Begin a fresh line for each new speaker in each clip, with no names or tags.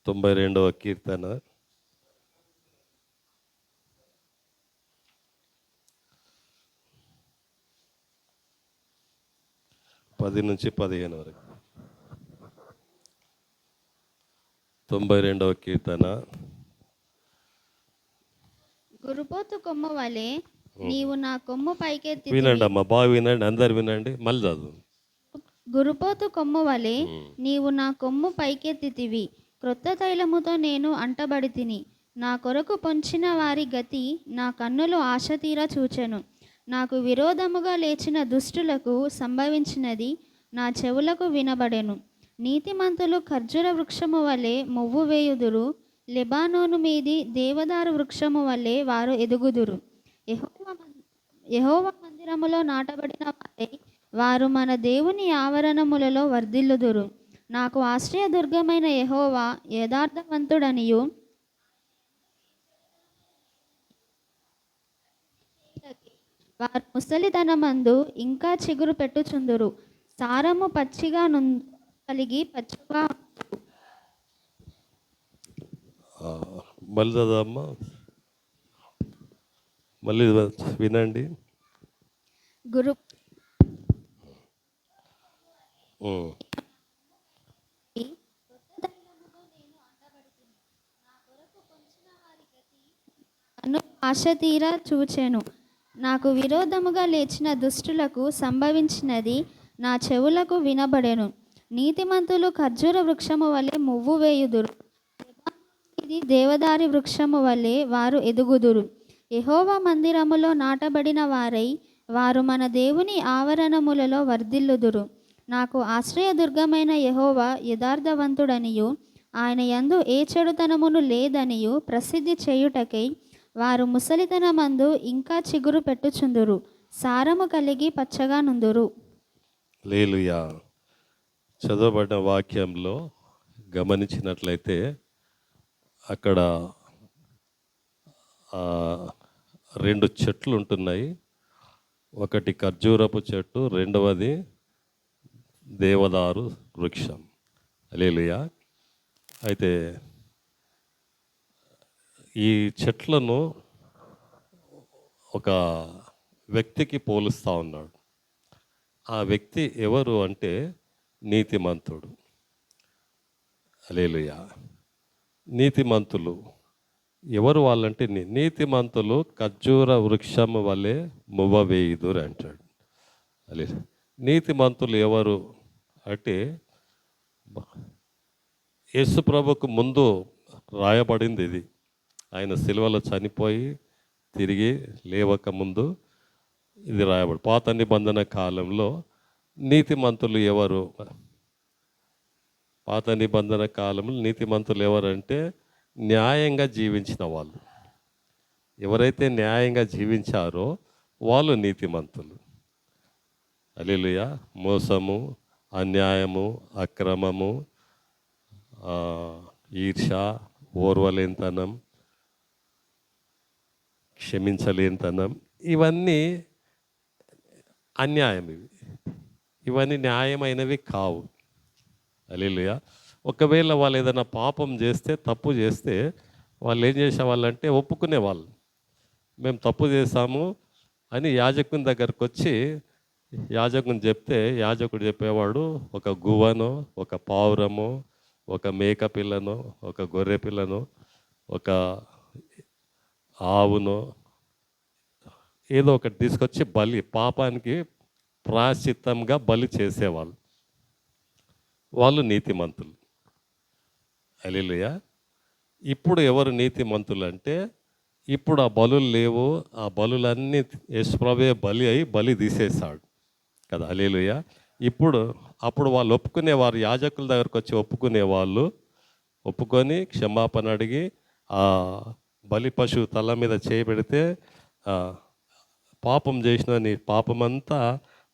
92వ కీర్తన 10 నుంచి 15 వరకు. 92వ కీర్తన.
గురుపోతు కొమ్ము వలె నీవు నా కొమ్ము పైకెత్తి.
వినండి అమ్మా, బాగా వినండి, అందరు వినండి, మళ్ళీ చదువు.
గురుపోతు కొమ్ము వలె నీవు నా కొమ్ము పైకెత్తితివి, క్రొత్త తైలముతో నేను అంటబడి తిని. నా కొరకు పొంచిన వారి గతి నా కన్నులు ఆశ తీరా చూచెను. నాకు విరోధముగా లేచిన దుష్టులకు సంభవించినది నా చెవులకు వినబడెను. నీతిమంతులు ఖర్జూర వృక్షము వలె మొవ్వు వేయుదురు, లెబానోను మీది దేవదారు వృక్షము వలె వారు ఎదుగుదురు. యెహోవా మందిరములో నాటబడిన వారై వారు మన దేవుని ఆవరణములలో వర్ధిల్లుదురు. నాకు ఆశ్రయదుర్గమైన యెహోవా యథార్థవంతుడనియు వారు ముసలితనమందు ఇంకా చిగురు పెట్టుచుందురు. సారము పచ్చిగా కలిగి పచ్చగా.
మళ్ళీ చదవమ్మా, మళ్ళీ వినండి.
గురు ఆశ తీరా చూచెను. నాకు విరోధముగా లేచిన దుష్టులకు సంభవించినది నా చెవులకు వినబడెను. నీతిమంతులు ఖర్జూర వృక్షము వలె మువ్వు వేయుదురు, ఇది దేవదారి వృక్షము వలె వారు ఎదుగుదురు. యెహోవా మందిరములో నాటబడిన వారై వారు మన దేవుని ఆవరణములలో వర్ధిల్లుదురు. నాకు ఆశ్రయదుర్గమైన యెహోవా యథార్థవంతుడనియు ఆయన యందు ఏ చెడుతనమును లేదనియు ప్రసిద్ధి చేయుటకై వారు ముసలితనమందు ఇంకా చిగురు పెట్టుచుందురు, సారము కలిగి పచ్చగా నుందురు.
హల్లెలూయా. చదవబడిన వాక్యంలో గమనించినట్లయితే అక్కడ 2 చెట్లు ఉంటున్నాయి. ఒకటి ఖర్జూరపు చెట్టు, రెండవది దేవదారు వృక్షం. హల్లెలూయా. అయితే ఈ చెట్లను ఒక వ్యక్తికి పోలుస్తూ ఉన్నాడు. ఆ వ్యక్తి ఎవరు అంటే నీతిమంతుడు. హల్లెలూయా. నీతిమంతులు ఎవరు వాళ్ళంటే నీతిమంతులు ఖర్జూర వృక్షము వలె మువ్వ వేయుదురు అంటాడు. అలే, నీతిమంతులు ఎవరు అంటే యేసు ప్రభుకు ముందు రాయబడింది ఇది. ఆయన సిలువలో చనిపోయి తిరిగి లేవక ముందు ఇది రాయబడి, పాత నిబంధన కాలంలో నీతిమంతులు ఎవరు? పాత నిబంధన కాలంలో నీతిమంతులు ఎవరంటే న్యాయంగా జీవించిన వాళ్ళు. ఎవరైతే న్యాయంగా జీవించారో వాళ్ళు నీతిమంతులు. హల్లెలూయా. మోసము, అన్యాయము, అక్రమము, ఈర్ష, ఓర్వలేనితనం, క్షమించలేనితనం, ఇవన్నీ అన్యాయం. ఇవన్నీ న్యాయమైనవి కావు. హల్లెలూయా. ఒకవేళ వాళ్ళు ఏదైనా పాపం చేస్తే, తప్పు చేస్తే వాళ్ళు ఏం చేసేవాళ్ళంటే ఒప్పుకునేవాళ్ళు. మేము తప్పు చేశాము అని యాజకుని దగ్గరకు వచ్చి యాజకుని చెప్తే యాజకుడు చెప్పేవాడు ఒక గువ్వనో, ఒక పావురమో, ఒక మేక పిల్లనో, ఒక గొర్రె పిల్లనో, ఒక ఆవునో ఏదో ఒకటి తీసుకొచ్చి బలి, పాపానికి ప్రాయశ్చిత్తంగా బలి చేసేవాళ్ళు. వాళ్ళు నీతిమంతులు. హల్లెలూయా. ఇప్పుడు ఎవరు నీతిమంతులు అంటే ఇప్పుడు ఆ బలులు లేవు. ఆ బలులన్నీ యేసుప్రభువే బలి అయి బలి తీసేశాడు కదా. హల్లెలూయా. అప్పుడు వాళ్ళు ఒప్పుకునేవారు, యాజకుల దగ్గరకు వచ్చి ఒప్పుకునేవాళ్ళు. ఒప్పుకొని క్షమాపణ అడిగి ఆ బలి పశువు తల మీద చేయబెడితే పాపం చేసిన నీ పాపమంతా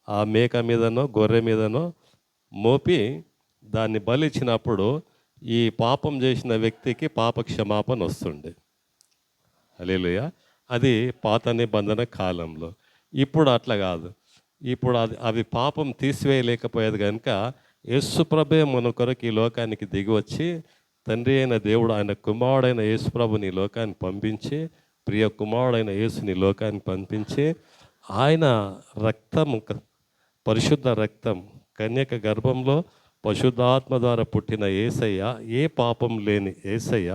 ఆ మేక మీదనో గొర్రె మీదనో మోపి దాన్ని బలిచ్చినప్పుడు ఈ పాపం చేసిన వ్యక్తికి పాప క్షమాపణ వస్తుండే. హల్లెలూయా. అది పాత నిబంధన కాలంలో. ఇప్పుడు అట్లా కాదు. ఇప్పుడు అవి పాపం తీసివేయలేకపోయేది కనుక యేసుప్రభువే మన కొరకు ఈ లోకానికి దిగి వచ్చి తండ్రి అయిన దేవుడు ఆయన కుమారుడైన యేసుప్రభుని ఈ లోకానికి పంపించి, ప్రియ కుమారుడైన యేసుని ఈ లోకానికి పంపించి, ఆయన రక్తం, పరిశుద్ధ రక్తం, కన్యక గర్భంలో పరిశుద్ధాత్మ ద్వారా పుట్టిన యేసయ్య, ఏ పాపం లేని యేసయ్య,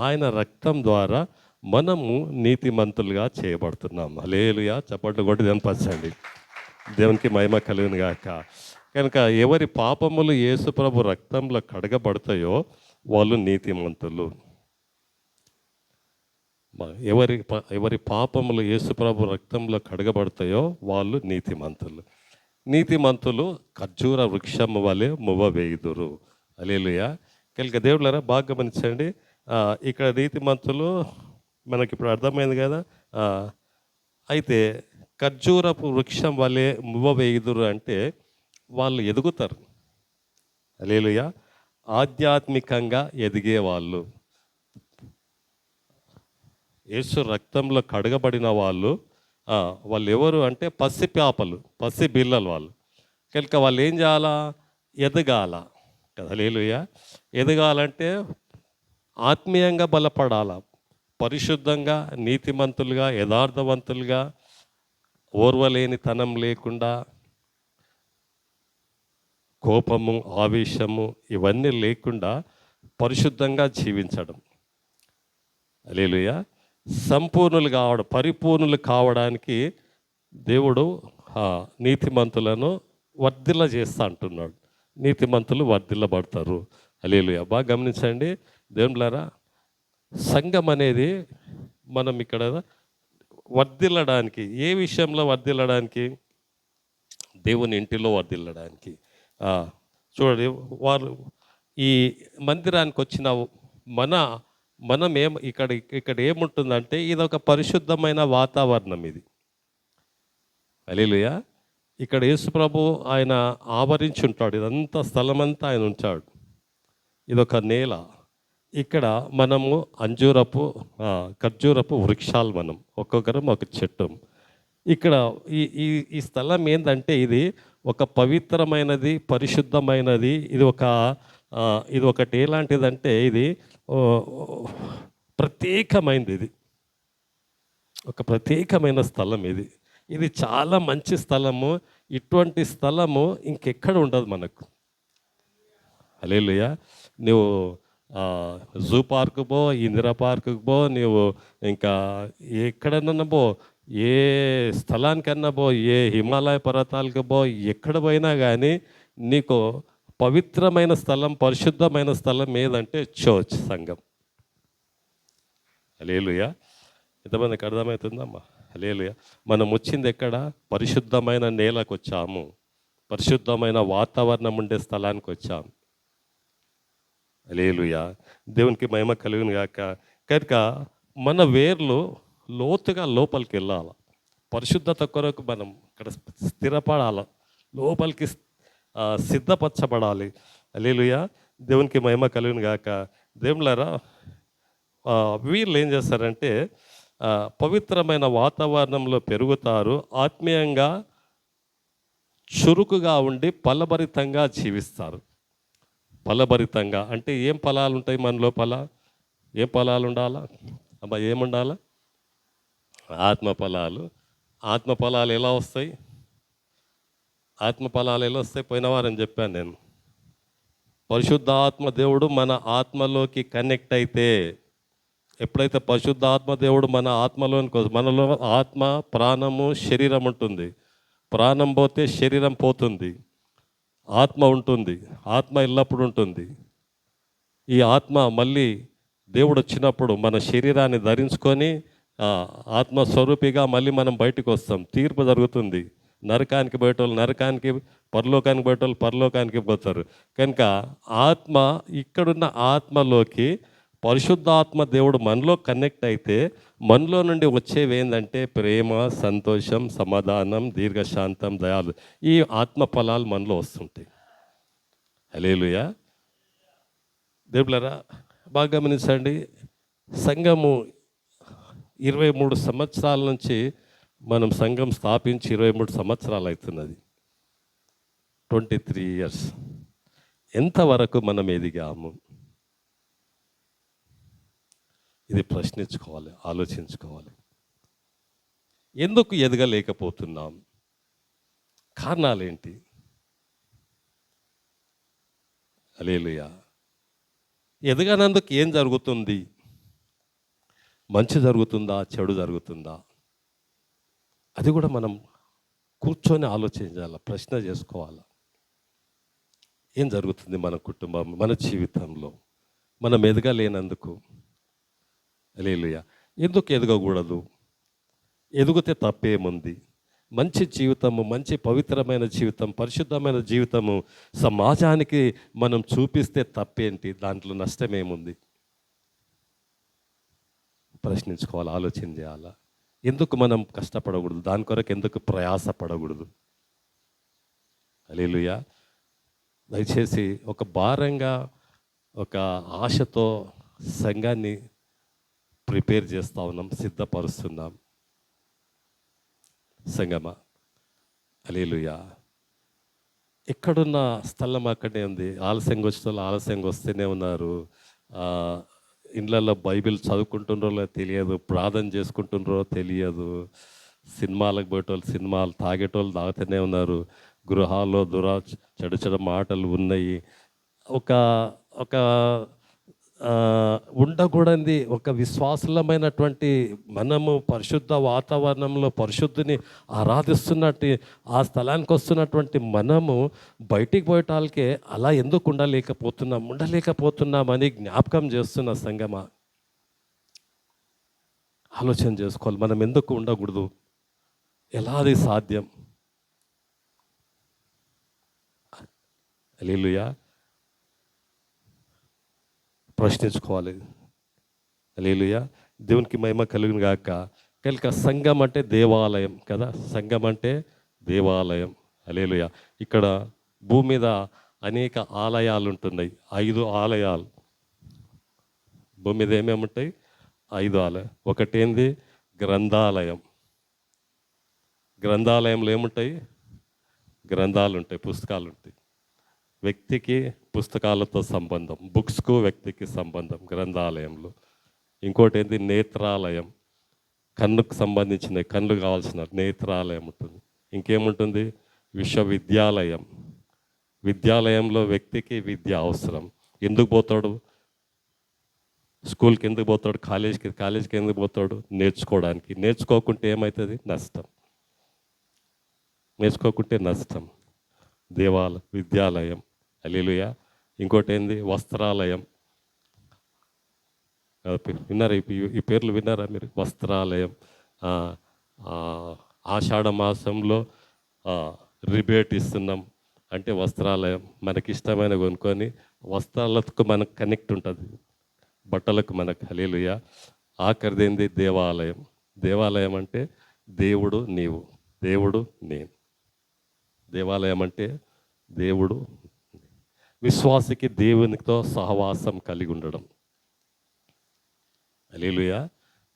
ఆయన రక్తం ద్వారా మనము నీతిమంతులుగా చేయబడుతున్నాం. హల్లెలూయా. చప్పట్లు కొట్టి కనపరచండి. దేవునికి మహిమ కలుగును గాక. కనుక ఎవరి పాపములు యేసుప్రభు రక్తంలో కడగబడతాయో వాళ్ళు నీతిమంతులు. ఎవరి పాపములు యేసుప్రభు రక్తంలో కడగబడతాయో వాళ్ళు నీతిమంతులు. నీతిమంతులు ఖర్జూర వృక్షము వలె మువ్వవేయుదురు. హల్లెలూయా. కనుక దేవుళ్ళారా బాగా గమనించండి. ఇక్కడ నీతిమంతులు మనకి ఇప్పుడు అర్థమైంది కదా. అయితే ఖర్జూరపు వృక్షం వలె మువ్వవేయుదురు అంటే వాళ్ళు ఎదుగుతారు. హల్లెలూయా. ఆధ్యాత్మికంగా ఎదిగేవాళ్ళు, యేసు రక్తంలో కడగబడిన వాళ్ళు ఎవరు అంటే పసిపాపలు, పసి బిల్లలు వాళ్ళు. కనుక వాళ్ళు ఏం చేయాలా? ఎదగాల కదా. హల్లెలూయా. ఎదగాలంటే ఆత్మీయంగా బలపడాల, పరిశుద్ధంగా, నీతిమంతులుగా, యథార్థవంతులుగా, ఓర్వలేనితనం లేకుండా, కోపము, ఆవేశము ఇవన్నీ లేకుండా పరిశుద్ధంగా జీవించడం. హల్లెలూయా. సంపూర్ణులు కావడం, పరిపూర్ణులు కావడానికి దేవుడు నీతిమంతులను వర్ధిల్ల చేస్తా అంటున్నాడు. నీతిమంతులు వర్ధిల్లబడతారు. హల్లెలూయా. బాగా గమనించండి దేవుళ్ళారా. సంఘం అనేది మనం ఇక్కడ వర్ధిల్లడానికి, ఏ విషయంలో వర్ధిల్లడానికి? దేవుని ఇంటిలో వర్ధిల్లడానికి. చూడండి, వారు ఈ మందిరానికి వచ్చిన మనం ఇక్కడ ఏముంటుందంటే ఇది ఒక పరిశుద్ధమైన వాతావరణం ఇది. హల్లెలూయా. ఇక్కడ యేసుప్రభు ఆయన ఆవరించి ఉంటాడు, ఇదంతా స్థలమంతా ఆయన ఉంచాడు. ఇదొక నేల. ఇక్కడ మనము ఖర్జూరపు వృక్షాలు, మనం ఒక్కొక్కరం ఒక చెట్టు. ఇక్కడ ఈ స్థలం ఏంటంటే ఇది ఒక పవిత్రమైనది, పరిశుద్ధమైనది. ఇది ఒకటి ఎలాంటిదంటే ఇది ప్రత్యేకమైనది. ఇది ఒక ప్రత్యేకమైన స్థలం. ఇది చాలా మంచి స్థలము. ఇటువంటి స్థలము ఇంకెక్కడ ఉండదు మనకు. హల్లెలూయా. నువ్వు జూ పార్కు పో, ఇందిరా పార్కుకు పో, నువ్వు ఇంకా ఎక్కడన్నా పో, ఏ స్థలానికన్నా పో, ఏ హిమాలయ పర్వతాలకు పో, ఎక్కడ పోయినా కానీ నీకు పవిత్రమైన స్థలం, పరిశుద్ధమైన స్థలం ఏదంటే చర్చ్, సంఘం. హల్లెలూయా. ఎంతమందికి అర్థమవుతుందమ్మా? హల్లెలూయా. మనం వచ్చింది ఎక్కడ? పరిశుద్ధమైన నేలకు వచ్చాము, పరిశుద్ధమైన వాతావరణం ఉండే స్థలానికి వచ్చాము. హల్లెలూయా. దేవునికి మహిమ కలుగును గాక. కనుక మన వేర్లు లోతుగా లోపలికి వెళ్ళాలి. పరిశుద్ధత కొరకు మనం ఇక్కడ స్థిరపడాలి, లోపలికి సిద్ధపరచబడాలి. హల్లెలూయా. దేవునికి మహిమ కలుగును గాక. దేవుళ్ళారా, వీళ్ళు ఏం చేస్తారంటే పవిత్రమైన వాతావరణంలో పెరుగుతారు, ఆత్మీయంగా చురుకుగా ఉండి ఫలభరితంగా జీవిస్తారు. ఫలభరితంగా అంటే ఏం ఫలాలు ఉంటాయి మన లోపల? ఏం ఫలాలు ఉండాలా అబ్బా? ఏముండాలా? ఆత్మ ఫలాలు. ఆత్మ ఫలాలు ఎలా వస్తాయి? ఆత్మ ఫలాలు ఎలా వస్తాయి? పోయిన వారం చెప్పాను నేను. పరిశుద్ధాత్మ దేవుడు మన ఆత్మలోకి కనెక్ట్ అయితే, ఎప్పుడైతే పరిశుద్ధాత్మ దేవుడు మన ఆత్మలోనికి, మనలో ఆత్మ, ప్రాణము, శరీరం ఉంటుంది. ప్రాణం పోతే శరీరం పోతుంది, ఆత్మ ఉంటుంది. ఆత్మ ఎల్లప్పుడూ ఉంటుంది. ఈ ఆత్మ మళ్ళీ దేవుడు వచ్చినప్పుడు మన శరీరాన్ని ధరించుకొని ఆత్మస్వరూపిగా మళ్ళీ మనం బయటకు వస్తాం. తీర్పు జరుగుతుంది. నరకానికి పోయేటోళ్ళు నరకానికి, పరలోకానికి పోయేటోళ్ళు పరలోకానికి పోతారు. కనుక ఆత్మ, ఇక్కడున్న ఆత్మలోకి పరిశుద్ధాత్మ దేవుడు మనలో కనెక్ట్ అయితే మనలో నుండి వచ్చేవి ఏంటంటే ప్రేమ, సంతోషం, సమాధానం, దీర్ఘశాంతం, దయాలు. ఈ ఆత్మ ఫలాలు మనలో వస్తుంటాయి. హల్లెలూయా. దేవుళ్ళారా బాగా గమనించండి. సంఘము 23 సంవత్సరాల నుంచి మనం సంఘం స్థాపించి 23 సంవత్సరాలు అవుతున్నది. 23 years. ఎంతవరకు మనం ఎదిగాము? ఇది ప్రశ్నించుకోవాలి, ఆలోచించుకోవాలి. ఎందుకు ఎదగలేకపోతున్నాం? కారణాలేంటి? హల్లెలూయా. ఎదగనందుకు ఏం జరుగుతుంది? మంచి జరుగుతుందా, చెడు జరుగుతుందా? అది కూడా మనం కూర్చొని ఆలోచించాలి, ప్రశ్న చేసుకోవాలి. ఏం జరుగుతుంది మన కుటుంబం, మన జీవితంలో మనం ఎదగలేనందుకు? హల్లెలూయా. ఎందుకు ఎదగకూడదు? ఎదిగితే తప్పేముంది? మంచి జీవితము, మంచి పవిత్రమైన జీవితం, పరిశుద్ధమైన జీవితము సమాజానికి మనం చూపిస్తే తప్పేంటి? దాంట్లో నష్టమేముంది? ప్రశ్నించుకోవాలి, ఆలోచన చేయాలా. ఎందుకు మనం కష్టపడకూడదు? దాని కొరకు ఎందుకు ప్రయాసపడకూడదు? హల్లెలూయా. దయచేసి ఒక భారంగా, ఒక ఆశతో సంఘాన్ని ప్రిపేర్ చేస్తూ ఉన్నాం, సిద్ధపరుస్తున్నాం. సంగమా, హల్లెలూయా. ఎక్కడున్న స్థలం అక్కడే ఉంది. ఆలస్యంగా వచ్చేటోళ్ళు ఆలస్యంగా వస్తూనే ఉన్నారు. ఇండ్లలో బైబిల్ చదువుకుంటున్నారో తెలియదు, ప్రార్థన చేసుకుంటున్నారో తెలియదు. సినిమాలకు పోయేటోళ్ళు సినిమాలు, తాగేటోళ్ళు తాగుతూనే ఉన్నారు. గృహాల్లో చెడు చెడు మాటలు ఉన్నాయి. ఒక ఒక ఉండకూడని ఒక విశ్వాసమైనటువంటి మనము పరిశుద్ధ వాతావరణంలో పరిశుద్ధిని ఆరాధిస్తున్నట్టు ఆ స్థలానికి వస్తున్నటువంటి మనము బయటికి పోయటాలకే అలా ఎందుకు ఉండలేకపోతున్నామని జ్ఞాపకం చేస్తున్న సంగమా. ఆలోచన చేసుకోవాలి, మనం ఎందుకు ఉండకూడదు? ఎలా అది సాధ్యం? హల్లెలూయా. ప్రశ్నించుకోవాలి. హల్లెలూయా. దేవునికి మహిమ కలుగును గాక. కనుక సంఘం అంటే దేవాలయం కదా. సంఘం అంటే దేవాలయం. హల్లెలూయా. ఇక్కడ భూమి మీద అనేక ఆలయాలు ఉంటున్నాయి. 5 ఆలయాలు భూమి మీద ఏమేమి ఉంటాయి? 5 ఆలయం. ఒకటేంది? గ్రంథాలయం. గ్రంథాలయంలో ఏముంటాయి? గ్రంథాలు ఉంటాయి, పుస్తకాలు ఉంటాయి. వ్యక్తికి పుస్తకాలతో సంబంధం, బుక్స్కు వ్యక్తికి సంబంధం గ్రంథాలయంలో. ఇంకోటి ఏంటి? నేత్రాలయం. కన్నుకు సంబంధించిన, కళ్ళు కావాల్సిన నేత్రాలయం ఉంటుంది. ఇంకేముంటుంది? విశ్వవిద్యాలయం. విద్యాలయంలో వ్యక్తికి విద్య అవసరం. ఎందుకు పోతాడు? స్కూల్కి ఎందుకు పోతాడు? కాలేజీకి ఎందుకు పోతాడు? నేర్చుకోవడానికి. నేర్చుకోకుంటే ఏమవుతుంది? నష్టం. నేర్చుకోకుంటే నష్టం. విద్యాలయం. హల్లెలూయా. ఇంకోటి ఏంది? వస్త్రాలయం. విన్నారా? ఈ పేర్లు విన్నారా మీరు? వస్త్రాలయం. ఆషాఢ మాసంలో రిబేట్ ఇస్తున్నాం అంటే వస్త్రాలయం. మనకి ఇష్టమైన కొనుక్కొని వస్త్రాలకు మనకు కనెక్ట్ ఉంటుంది, బట్టలకు మనకు. హల్లెలూయా. ఆఖరిదేంది? దేవాలయం. దేవాలయం అంటే దేవుడు నీవు, దేవుడు నేను. దేవాలయం అంటే దేవుడు, విశ్వాసికి దేవునితో సహవాసం కలిగి ఉండడం. హల్లెలూయా.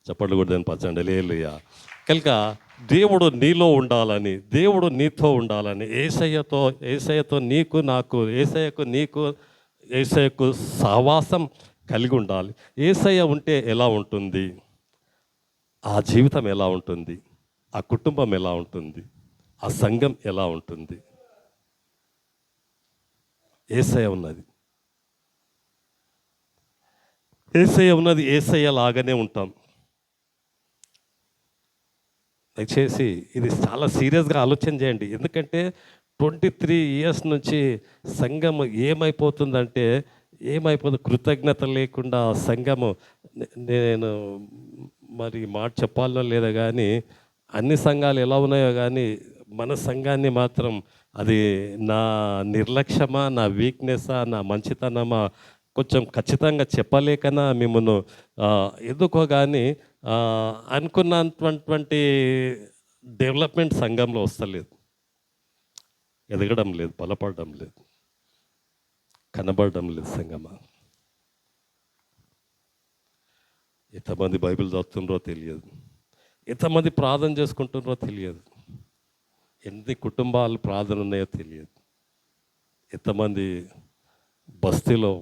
చప్పట్లు కూడా దాన్ని పచ్చండి. హల్లెలూయా. కనుక దేవుడు నీలో ఉండాలని, దేవుడు నీతో ఉండాలని, ఏసయ్యతో ఏసయ్యకు సహవాసం కలిగి ఉండాలి. ఏసయ్య ఉంటే ఎలా ఉంటుంది? ఆ జీవితం ఎలా ఉంటుంది? ఆ కుటుంబం ఎలా ఉంటుంది? ఆ సంఘం ఎలా ఉంటుంది? ఏసయ్య ఉన్నది. ఏసయ్య లాగానే ఉంటాం. దయచేసి ఇది చాలా సీరియస్గా ఆలోచన చేయండి. ఎందుకంటే 23 ఇయర్స్ నుంచి సంఘము ఏమైపోతుంది? కృతజ్ఞత లేకుండా సంఘము. నేను మరి మాట చెప్పాలో లేదా కానీ అన్ని సంఘాలు ఎలా ఉన్నాయో కానీ మన సంఘాన్ని మాత్రం అది నా నిర్లక్ష్యమా, నా వీక్నెస్సా, నా మంచితనమా కొంచెం ఖచ్చితంగా చెప్పలేకనా మిమ్మల్ని ఎందుకో కానీ అనుకున్నటువంటి డెవలప్మెంట్ సంఘంలో వస్తలేదు, ఎదగడం లేదు, బలపడడం లేదు, కనబడడం లేదు. సంఘమా, ఎంతమంది బైబిల్ చదువుతుండ్రో తెలియదు, ఎంతమంది ప్రార్థన చేసుకుంటుండ్రో తెలియదు, ఎన్ని కుటుంబాలు ప్రార్థన ఉన్నాయో తెలియదు, ఎంతమంది బస్తీలో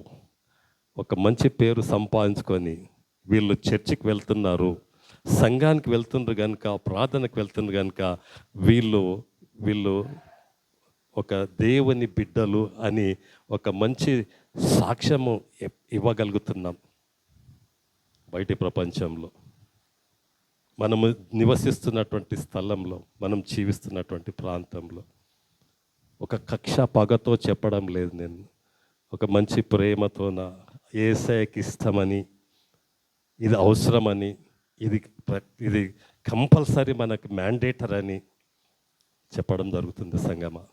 ఒక మంచి పేరు సంపాదించుకొని వీళ్ళు చర్చికి వెళ్తున్నారు, సంఘానికి వెళ్తుండ్రు కనుక, ప్రార్థనకు వెళ్తుండ్రు కనుక వీళ్ళు వీళ్ళు ఒక దేవుని బిడ్డలు అని ఒక మంచి సాక్ష్యము ఇవ్వగలుగుతున్నాం బయటి ప్రపంచంలో. మనము నివసిస్తున్నటువంటి స్థలంలో, మనం జీవిస్తున్నటువంటి ప్రాంతంలో ఒక కక్ష పగతో చెప్పడం లేదు నేను. ఒక మంచి ప్రేమతోన యేసయ్యకి ఇష్టమని, ఇది అవసరమని, ఇది కంపల్సరీ మనకు మ్యాండేటర్ అని చెప్పడం జరుగుతుంది సంగమా.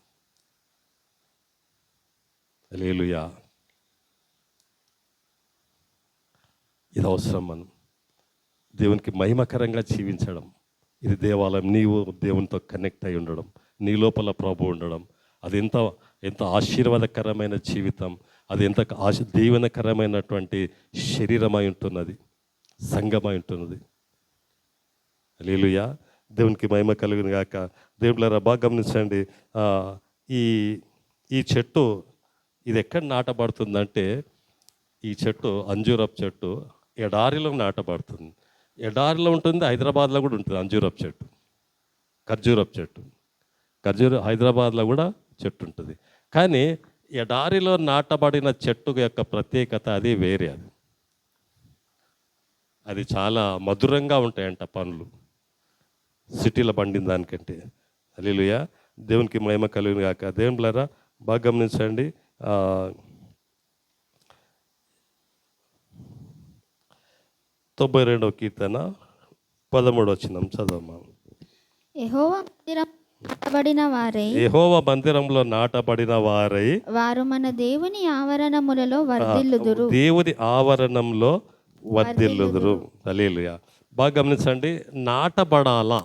హల్లెలూయా. ఇది అవసరం. మనం దేవునికి మహిమకరంగా జీవించడం, ఇది దేవాలయం, నీవు దేవునితో కనెక్ట్ అయి ఉండడం, నీ లోపల ప్రభు ఉండడం, అది ఎంత ఆశీర్వాదకరమైన జీవితం, అది ఎంత దీవెనకరమైనటువంటి శరీరమై ఉంటున్నది, సంఘమై ఉంటున్నది. హల్లెలూయా. దేవునికి మహిమ కలుగును గాక. దేవుళ్ళారా బాగా గమనించండి. ఈ చెట్టు ఇది ఎక్కడ నాటబడుతుందంటే, ఈ చెట్టు అంజూరపు చెట్టు ఎడారిలో నాటబడుతుంది. ఎడారిలో ఉంటుంది, హైదరాబాద్లో కూడా ఉంటుంది అంజూరపు చెట్టు, ఖర్జూరపు చెట్టు. హైదరాబాద్లో కూడా చెట్టు ఉంటుంది. కానీ ఎడారిలో నాటబడిన చెట్టు యొక్క ప్రత్యేకత అది వేరే. అది చాలా మధురంగా ఉంటాయంట పండ్లు, సిటీలో పండిన దానికంటే. హల్లెలూయా. దేవునికి మహిమ కలుగును గాక. దేవుళ్ళారా బాగా గమనించండి. 92వ కీర్తన 13వ వచనం చదవమ్మా. యెహోవా మందిరంలో నాటబడిన వారై
వారు మన దేవుని ఆవరణములలో వర్ధిల్లుదురు.
దేవుని ఆవరణంలో వర్ధిల్లుదురు. హల్లెలూయా. బాగా గమనించండి. నాటబడాలా,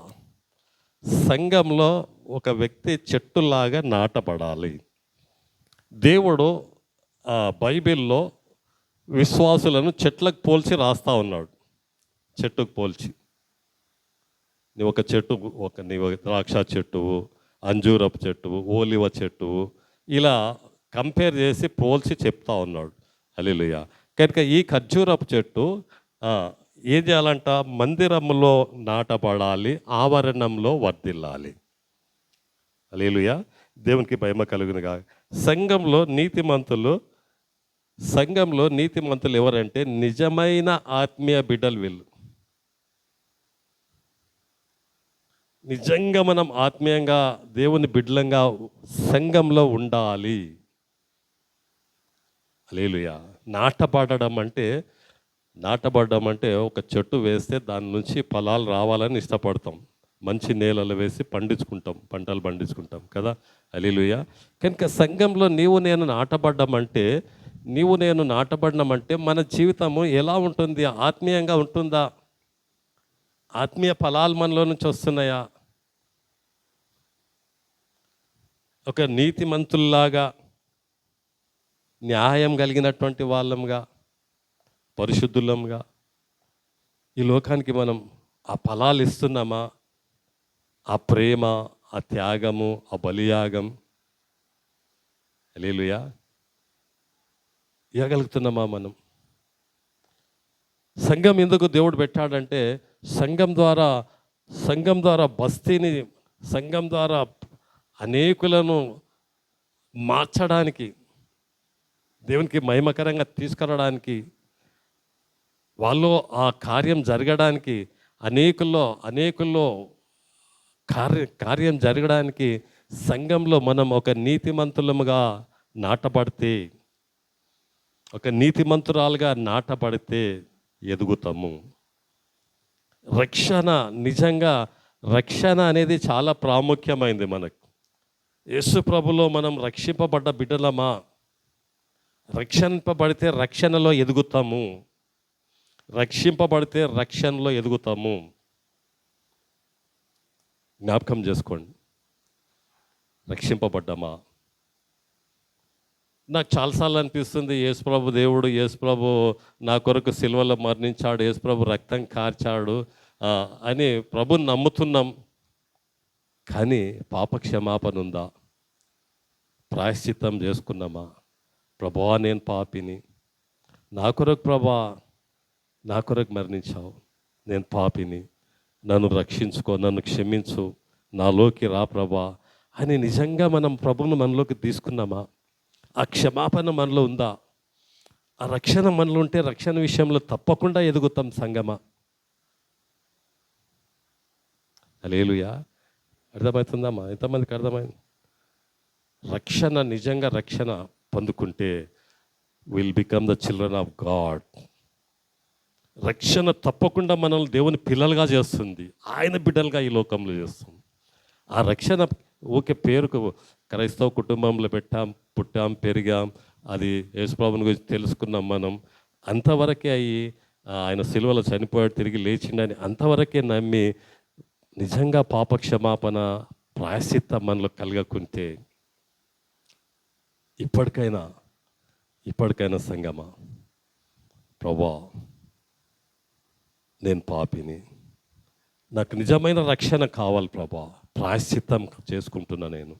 సంఘంలో ఒక వ్యక్తి చెట్టులాగా నాటబడాలి. దేవుడు బైబిల్లో విశ్వాసులను చెట్లకు పోల్చి రాస్తూ ఉన్నాడు. చెట్టుకు పోల్చి, నీవు ఒక చెట్టు, నీవు ద్రాక్ష చెట్టువు, అంజూరపు చెట్టువు, ఓలివ చెట్టువు, ఇలా కంపేర్ చేసి పోల్చి చెప్తా ఉన్నాడు. హల్లెలూయా. కనుక ఈ ఖర్జూరపు చెట్టు ఏం చేయాలంట? మందిరంలో నాటబడాలి, ఆవరణంలో వర్ధిల్లాలి. హల్లెలూయా. దేవునికి మహిమ కలుగునుగా. సంఘంలో నీతిమంతులు ఎవరంటే నిజమైన ఆత్మీయ బిడ్డలు. వీళ్ళు నిజంగా మనం ఆత్మీయంగా దేవుని బిడ్డలంగా సంఘంలో ఉండాలి. హల్లెలూయా. నాటబడడం అంటే ఒక చెట్టు వేస్తే దాని నుంచి ఫలాలు రావాలని ఇష్టపడతాం. మంచి నేలలో వేసి పంటలు పండించుకుంటాం కదా. హల్లెలూయా. కనుక సంఘంలో నీవు నేను నాటబడినామంటే మన జీవితము ఎలా ఉంటుంది? ఆత్మీయంగా ఉంటుందా? ఆత్మీయ ఫలాలు మనలో నుంచి వస్తున్నాయా? ఒక నీతిమంతుల్లాగా, న్యాయం కలిగినటువంటి వాళ్ళంగా, పరిశుద్ధులంగా ఈ లోకానికి మనం ఆ ఫలాలు ఇస్తున్నామా? ఆ ప్రేమ, ఆ త్యాగము, ఆ బలియాగం, హల్లెలూయా, ఇవ్వగలుగుతున్నామా మనం? సంఘం ఎందుకు దేవుడు పెట్టాడంటే సంఘం ద్వారా బస్తీని, సంఘం ద్వారా అనేకులను మార్చడానికి, దేవునికి మహిమకరంగా తీసుకురావడానికి, వాళ్ళు ఆ కార్యం జరగడానికి, అనేకుల్లో కార్యం జరగడానికి సంఘంలో మనం ఒక నీతిమంతులముగా నాటబడితే, ఒక నీతిమంతురాలుగా నాటబడితే ఎదుగుతాము. రక్షణ అనేది చాలా ప్రాముఖ్యమైంది మనకు. యేసు ప్రభులో మనం రక్షింపబడ్డ బిడ్డలమా? రక్షింపబడితే రక్షణలో ఎదుగుతాము, రక్షింపబడితే రక్షణలో ఎదుగుతాము. జ్ఞాపకం చేసుకోండి. రక్షింపబడ్డామా? నాకు చాలాసార్లు అనిపిస్తుంది, యేసుప్రభు దేవుడు, యేసుప్రభు నా కొరకు సిలువలో మరణించాడు, యేసుప్రభు రక్తం కార్చాడు అని ప్రభుని నమ్ముతున్నాం. కానీ పాప క్షమాపణ ఉందా? ప్రాయశ్చిత్తం చేసుకున్నామా? ప్రభువా నేను పాపిని, నా కొరకు ప్రభా నా కొరకు మరణించావు, నేను పాపిని, నన్ను రక్షించుకో, నన్ను క్షమించు, నాలోకి రా ప్రభా అని నిజంగా మనం ప్రభువును మనలోకి తీసుకున్నామా? ఆ క్షమాపణ మనలో ఉందా? ఆ రక్షణ మనలో ఉంటే రక్షణ విషయంలో తప్పకుండా ఎదుగుతాం సంగమా. హల్లెలూయా. అర్థమవుతుందమ్మా? ఎంతమందికి అర్థమైంది? రక్షణ, నిజంగా రక్షణ పొందుకుంటే will become the children of God. రక్షణ తప్పకుండా మనల్ని దేవుని పిల్లలుగా చేస్తుంది, ఆయన బిడ్డలుగా ఈ లోకంలో చేస్తుంది. ఆ రక్షణ ఊకే పేరుకు క్రైస్తవ కుటుంబంలో పుట్టాం, పెరిగాం, అది యేసుప్రభుని గురించి తెలుసుకున్నాం మనం, అంతవరకే అయ్యి ఆయన సిలువలో చనిపోయాడు, తిరిగి లేచిండని అంతవరకే నమ్మి నిజంగా పాపక్షమాపణ ప్రాయశ్చిత్తం మనలో కలగకుంటే ఇప్పటికైనా సంగమా, ప్రభా నేను పాపిని, నాకు నిజమైన రక్షణ కావాలి ప్రభా, ప్రాయశ్చిత్తం చేసుకుంటున్నా, నేను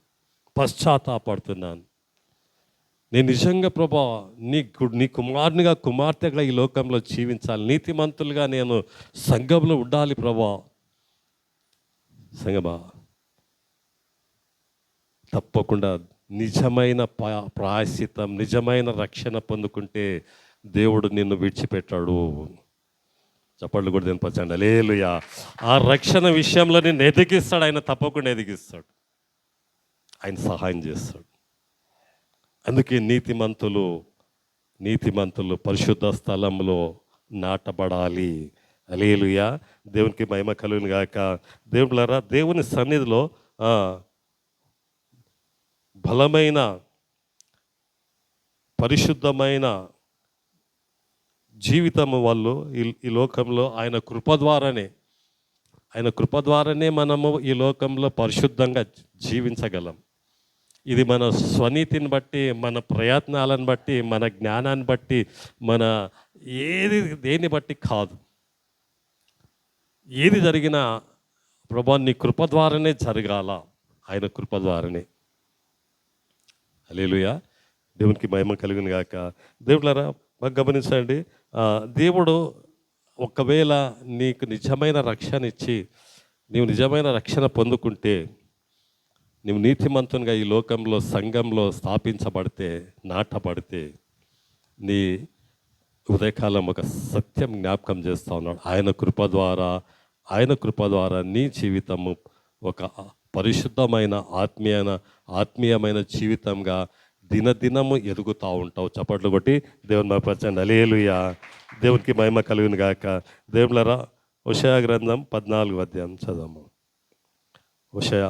పశ్చాత్తాపడుతున్నాను, నేను నిజంగా ప్రభా నీ కుమారునిగా కుమార్తెగా ఈ లోకంలో జీవించాలి, నీతిమంతులుగా నేను సంఘంలో ఉండాలి ప్రభా. సంగమా, తప్పకుండా నిజమైన ప్రాయశ్చిత్తం, నిజమైన రక్షణ పొందుకుంటే దేవుడు నిన్ను విడిచిపెట్టాడు. చప్పట్లు కూడా తినిపించండి. హల్లెలూయా. ఆ రక్షణ విషయంలో నిన్ను ఎదిగిస్తాడు ఆయన, తప్పకుండా ఎదిగిస్తాడు, ఆయన సహాయం చేస్తాడు. అందుకే నీతిమంతులు పరిశుద్ధ స్థలంలో నాటబడాలి. హల్లెలూయా. దేవునికి మహిమ కలుగును గాక. దేవులారా, దేవుని సన్నిధిలో బలమైన పరిశుద్ధమైన జీవితము వాళ్ళు ఈ లోకంలో ఆయన కృప ద్వారానే మనము ఈ లోకంలో పరిశుద్ధంగా జీవించగలం. ఇది మన స్వనీతిని బట్టి, మన ప్రయత్నాలను బట్టి, మన జ్ఞానాన్ని బట్టి, మన దేన్ని బట్టి కాదు. ఏది జరిగినా ప్రభా నీ కృప ద్వారానే జరగాల, ఆయన కృప ద్వారానే. హల్లెలూయా. దేవునికి మహిమ కలుగును గాక. దేవులారా, బాగా గమనించండి, దేవుడు ఒకవేళ నీకు నిజమైన రక్షణ ఇచ్చి నీవు నిజమైన రక్షణ పొందుకుంటే, నువ్వు నీతిమంతునిగా ఈ లోకంలో సంఘంలో స్థాపించబడితే, నాటబడితే, నీ ఉదయకాలం ఒక సత్యం జ్ఞాపకం చేస్తూ ఉన్నాడు. ఆయన కృప ద్వారా నీ జీవితము ఒక పరిశుద్ధమైన ఆత్మీయమైన జీవితంగా దినదినము ఎదుగుతూ ఉంటావు. చప్పట్లు కొట్టి దేవుని మహిమపరచండి. హల్లెలూయా. దేవునికి మహిమ కలుగును గాక. దేవులరా, హోషేయ గ్రంథం 14వ అధ్యాయం చదవము. హోషేయ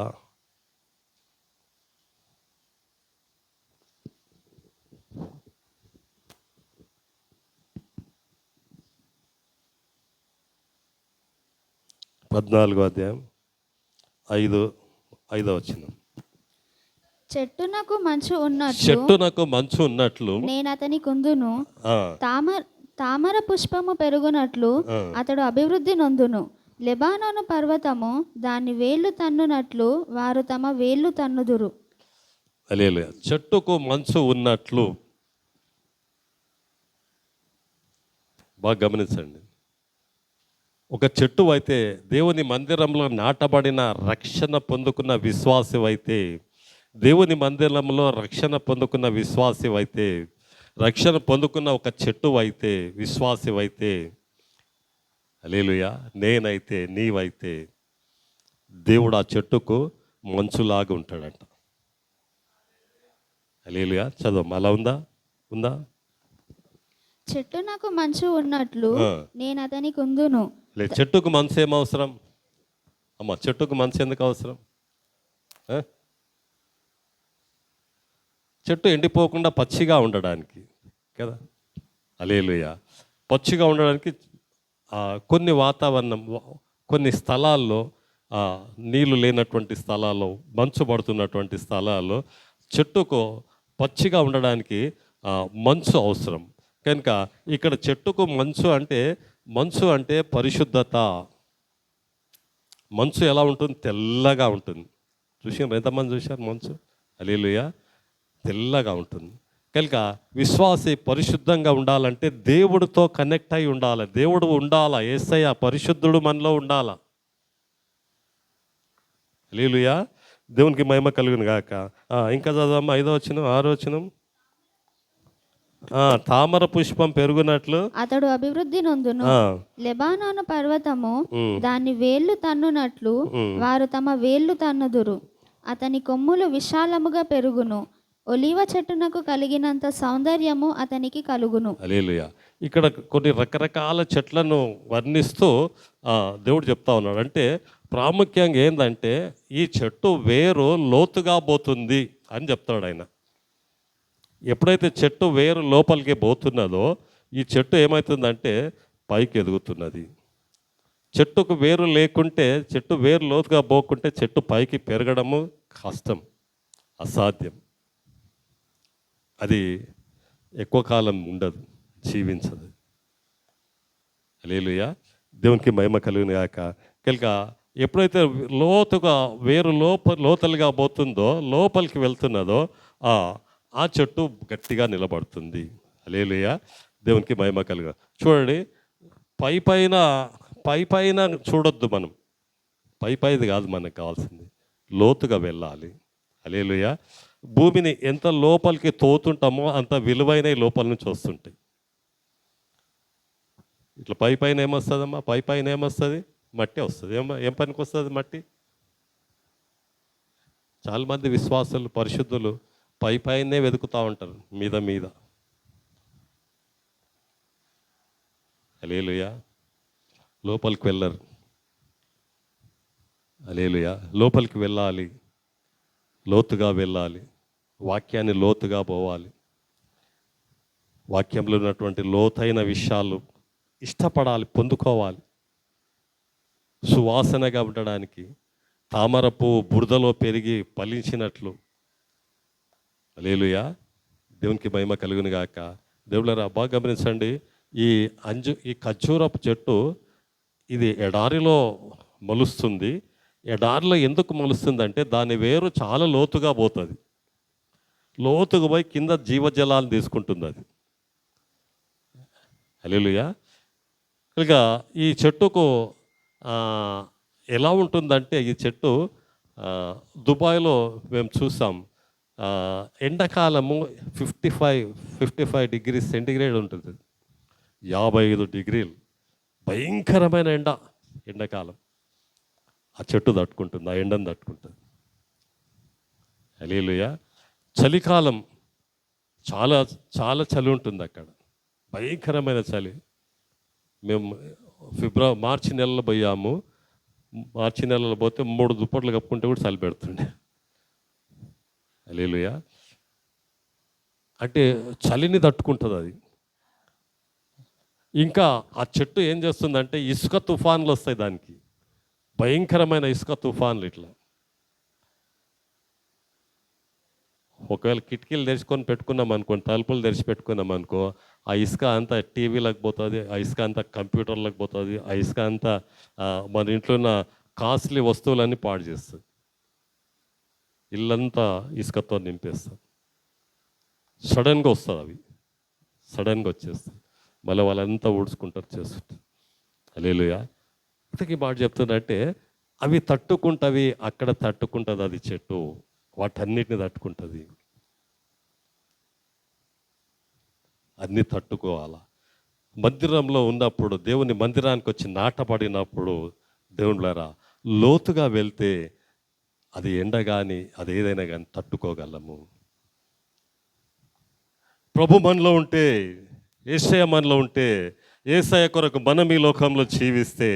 14వ అధ్యాయం 5వ వచనం.
చెట్టునకు మంచు ఉన్నట్లు నేను అతని కుందును, తామర పుష్పము పెరుగునట్లు అతడు అభివృద్ధి నొందును. లెబానోను పర్వతము దాని వేళ్ళు తన్నునట్లు వారు తమ వేళ్ళు తన్నుదురు.
హల్లెలూయా. చెట్టుకు మంచు ఉన్నట్లు, బాగా గమనించండి. ఒక చెట్టు అయితే, దేవుని మందిరంలో నాటబడిన రక్షణ పొందుకున్న విశ్వాసమైతే, దేవుని మందిరంలో రక్షణ పొందుకున్న విశ్వాసమైతే, రక్షణ పొందుకున్న ఒక చెట్టు అయితే, విశ్వాసమైతే, హల్లెలూయా, నేనైతే, నీవైతే, దేవుడు ఆ చెట్టుకు మంచులాగా ఉంటాడంట. హల్లెలూయా. చదువు. అలా ఉందా?
చెట్టు నాకు మంచు ఉన్నట్లు నేను అతని కుందును.
చెట్టుకు మనసు ఏం అవసరం అమ్మ? చెట్టుకు మనసు ఎందుకు అవసరం? చెట్టు ఎండిపోకుండా పచ్చిగా ఉండడానికి కదా. హల్లెలూయా. పచ్చిగా ఉండడానికి కొన్ని వాతావరణం, కొన్ని స్థలాల్లో, నీళ్లు లేనటువంటి స్థలాల్లో, మంచు పడుతున్నటువంటి స్థలాల్లో చెట్టుకు పచ్చిగా ఉండడానికి మంచు అవసరం. కనుక ఇక్కడ చెట్టుకు మంచు అంటే పరిశుద్ధత. మంచు ఎలా ఉంటుంది? తెల్లగా ఉంటుంది. చూసారు? ఎంతమంది చూశారు మంచు? హల్లెలూయా. తెల్లగా ఉంటుంది. కనుక విశ్వాసి పరిశుద్ధంగా ఉండాలంటే దేవుడితో కనెక్ట్ అయి ఉండాలి. దేవుడు ఉండాలా, యేసయ్య పరిశుద్ధుడు మనలో ఉండాలా. హల్లెలూయా, దేవునికి మహిమ కలుగును గాక. ఇంకా చదవమ్మా 5వ వచనం 6వ వచనం. తామర పుష్పం పెరుగునట్లు
అతడు అభివృద్ధి నొందును.
ఆ,
లెబానోను పర్వతము
ఉమ్,
దాని వేళ్ళు తన్నునట్లు వారు తమ వేళ్ళు తన్నుదురు. అతని కొమ్ములు విశాలముగా పెరుగును. ఒలీవ చెట్టునకు కలిగినంత సౌందర్యము అతనికి కలుగును.
హల్లెలూయా. ఇక్కడ కొన్ని రకరకాల చెట్లను వర్ణిస్తూ దేవుడు చెప్తా ఉన్నాడు. అంటే ప్రాముఖ్యంగా ఏంటంటే ఈ చెట్టు వేరు లోతుగా పోతుంది అని చెప్తాడు ఆయన. ఎప్పుడైతే చెట్టు వేరు లోపలికి పోతున్నదో ఈ చెట్టు ఏమవుతుందంటే పైకి ఎదుగుతున్నది. చెట్టుకు వేరు లేకుంటే, చెట్టు వేరు లోతుగా పోకుంటే చెట్టు పైకి పెరగడము కష్టం, అసాధ్యం. అది ఎక్కువ కాలం ఉండదు, జీవించదు. హల్లెలూయా, దేవునికి మహిమ కలుగును గాక. కనుక ఎప్పుడైతే లోతుగా వేరు లోతలుగా పోతుందో, లోపలికి వెళ్తున్నదో ఆ చెట్టు గట్టిగా నిలబడుతుంది. హల్లెలూయా, దేవునికి మహిమ కలుగు. చూడండి, పై పైన చూడొద్దు మనం. పైది కాదు మనకు కావాల్సింది, లోతుగా వెళ్ళాలి. హల్లెలూయా. భూమిని ఎంత లోపలికి తోతుంటామో అంత విలువైన లోపల నుంచి వస్తుంటాయి. ఇట్లా పైన ఏమొస్తుందమ్మా? పైన ఏమొస్తుంది? మట్టి వస్తుంది. ఏం పనికి వస్తుంది మట్టి? చాలామంది విశ్వాసులు, పరిశుద్ధులు పైనే వెతుకుతూ ఉంటారు, మీద. హల్లెలూయా, లోపలికి వెళ్ళరు. హల్లెలూయా, లోపలికి వెళ్ళాలి, లోతుగా వెళ్ళాలి, వాక్యాన్ని లోతుగా పోవాలి. వాక్యంలో ఉన్నటువంటి లోతైన విషయాలు ఇష్టపడాలి, పొందుకోవాలి. సువాసనగా ఉండడానికి తామర పువ్వు బురదలో పెరిగి ఫలించినట్లు. హల్లెలూయా, దేవునికి మహిమ కలుగును గాక. దేవుళ్ళారా, బాగా గమనించండి. ఈ ఖర్జూరపు చెట్టు ఇది ఎడారిలో మొలుస్తుంది. ఎడారిలో ఎందుకు మొలుస్తుందంటే దాని వేరు చాలా లోతుగా పోతుంది. లోతుగా పోయి కింద జీవజలాలు తీసుకుంటుంది అది. హల్లెలూయా. ఇక ఈ చెట్టుకు ఎలా ఉంటుందంటే, ఈ చెట్టు దుబాయ్లో మేము చూసాం. ఎండాకాలము 55 డిగ్రీ సెంటిగ్రేడ్ ఉంటుంది, 55 డిగ్రీలు, భయంకరమైన ఎండాకాలం. ఆ చెట్టు తట్టుకుంటుంది, ఆ ఎండను తట్టుకుంటుంది. హల్లెలూయా. చలికాలం చాలా చాలా చలి ఉంటుంది అక్కడ, భయంకరమైన చలి. మేము మార్చి నెలలో పోయాము. మార్చి నెలలో పోతే 3 దుప్పట్లు కప్పుకుంటే కూడా చలి పెడుతుండే. హల్లెలూయా. అంటే చలిని తట్టుకుంటుంది అది. ఇంకా ఆ చెట్టు ఏం చేస్తుందంటే ఇసుక తుఫాన్లు వస్తాయి దానికి, భయంకరమైన ఇసుక తుఫాన్లు. ఇట్లా ఒకవేళ కిటికీలు తెరుచుకొని పెట్టుకున్నాం అనుకోండి, తలుపులు తెరిచి పెట్టుకున్నాం అనుకో, ఆ ఇసుక అంతా టీవీలకు పోతుంది, ఆ ఇసుక అంతా కంప్యూటర్లకు పోతుంది, ఆ ఇసుక అంతా మన ఇంట్లో ఉన్న కాస్ట్లీ వస్తువులన్నీ పాడు చేస్తుంది. ఇల్లంతా ఇసుకతో నింపేస్తుంది. సడన్గా వస్తుంది, అవి సడన్గా వచ్చేస్తుంది. మళ్ళీ వాళ్ళంతా ఊడ్చుకుంటారు, చేస్తుంటారు. హల్లెలూయా. ఇంతకీ మాట చెప్తుందంటే అవి తట్టుకుంటవి, అక్కడ తట్టుకుంటుంది అది చెట్టు, వాటన్నిటిని తట్టుకుంటుంది. అన్నీ తట్టుకోవాలా. మందిరంలో ఉన్నప్పుడు, దేవుని మందిరానికి వచ్చి నాటపడినప్పుడు, దేవుళ్ళారా, లోతుగా వెళ్తే అది ఎండ కానీ అది ఏదైనా కానీ తట్టుకోగలము. ప్రభు మనలో ఉంటే, యేసయ్య మనలో ఉంటే, యేసయ్య కొరకు మనం ఈ లోకంలో జీవిస్తే,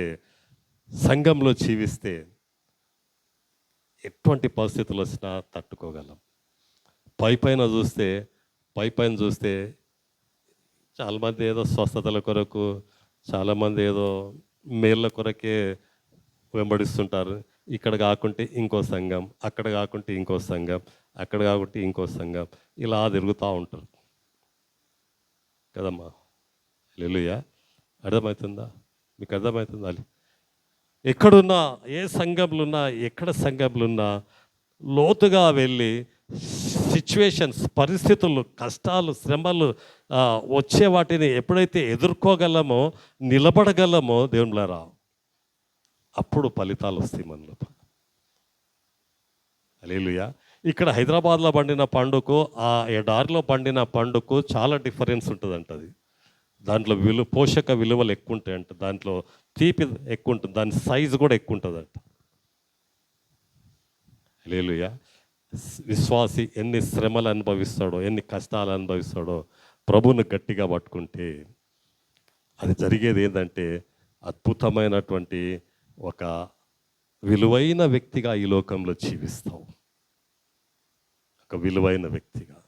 సంఘంలో జీవిస్తే ఎటువంటి పరిస్థితులు వచ్చినా తట్టుకోగలం. పైన చూస్తే చాలామంది ఏదో స్వస్థతల కొరకు, చాలామంది ఏదో మేళ్ళ కొరకే వెంబడిస్తుంటారు. ఇక్కడ కాకుంటే ఇంకో సంఘం, అక్కడ కాకుంటే ఇంకో సంఘం, అక్కడ కాకుంటే ఇంకో సంఘం, ఇలా తిరుగుతూ ఉంటారు కదమ్మా. హల్లెలూయా. అర్థమవుతుందా? మీకు అర్థమవుతుందా? ఎక్కడున్నా, ఏ సంఘంలో ఉన్నా, ఎక్కడ సంఘంలో ఉన్నా లోతుగా వెళ్ళి సిచ్యువేషన్స్, పరిస్థితులు, కష్టాలు, శ్రమలు వచ్చే వాటిని ఎప్పుడైతే ఎదుర్కోగలమో, నిలబడగలమో దేవునిలారా, అప్పుడు ఫలితాలు వస్తాయి మనలో. హల్లెలూయా. ఇక్కడ హైదరాబాద్లో పండిన పండుకు ఆ ఎడారిలో పండిన పండుకు చాలా డిఫరెన్స్ ఉంటుందంట. అది దాంట్లో పోషక విలువలు ఎక్కువ ఉంటాయంట, దాంట్లో తీపి ఎక్కువ ఉంటుంది, దాని సైజు కూడా ఎక్కువ ఉంటుందంట. హల్లెలూయా. విశ్వాసి ఎన్ని శ్రమలు అనుభవిస్తాడో, ఎన్ని కష్టాలు అనుభవిస్తాడో, ప్రభువును గట్టిగా పట్టుకుంటే అది జరిగేది ఏంటంటే అద్భుతమైనటువంటి ఒక విలువైన వ్యక్తిగా ఈ లోకంలో జీవిస్తావు. ఒక విలువైన వ్యక్తిగా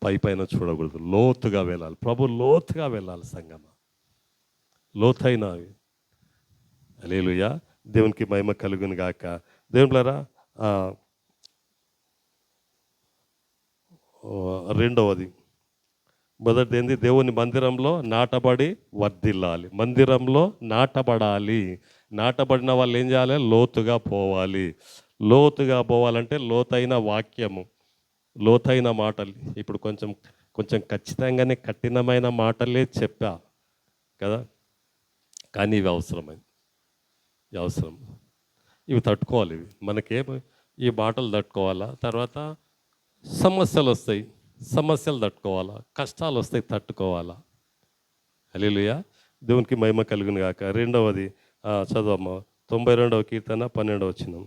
పైన చూడకూడదు, లోతుగా వెళ్ళాలి. ప్రభు లోతుగా వెళ్ళాలి సంగమా, లోతైన. హల్లెలూయా. దేవునికి మహిమ కలుగును గాక. దేవునిలారా, రెండవది, మొదటిది ఏంది? దేవుని మందిరంలో నాటబడి వర్ధిల్లాలి. మందిరంలో నాటబడాలి. నాటబడిన వాళ్ళు ఏం చేయాలి? లోతుగా పోవాలి. లోతుగా పోవాలంటే లోతైన వాక్యము, లోతైన మాటలు. ఇప్పుడు కొంచెం ఖచ్చితంగానే కఠినమైన మాటలే చెప్పా కదా, కానీ ఇవి అవసరమైంది, ఇవి అవసరం. ఇవి తట్టుకోవాలి. ఇవి మనకేమి, ఈ మాటలు తట్టుకోవాలా. తర్వాత సమస్యలు వస్తాయి, సమస్యలు తట్టుకోవాలా. కష్టాలు వస్తాయి, తట్టుకోవాలా. హల్లెలూయా. దేవునికి మహిమ కలుగును గాక. రెండవది చదవమ్మ, 92వ కీర్తన 12వ వచనం.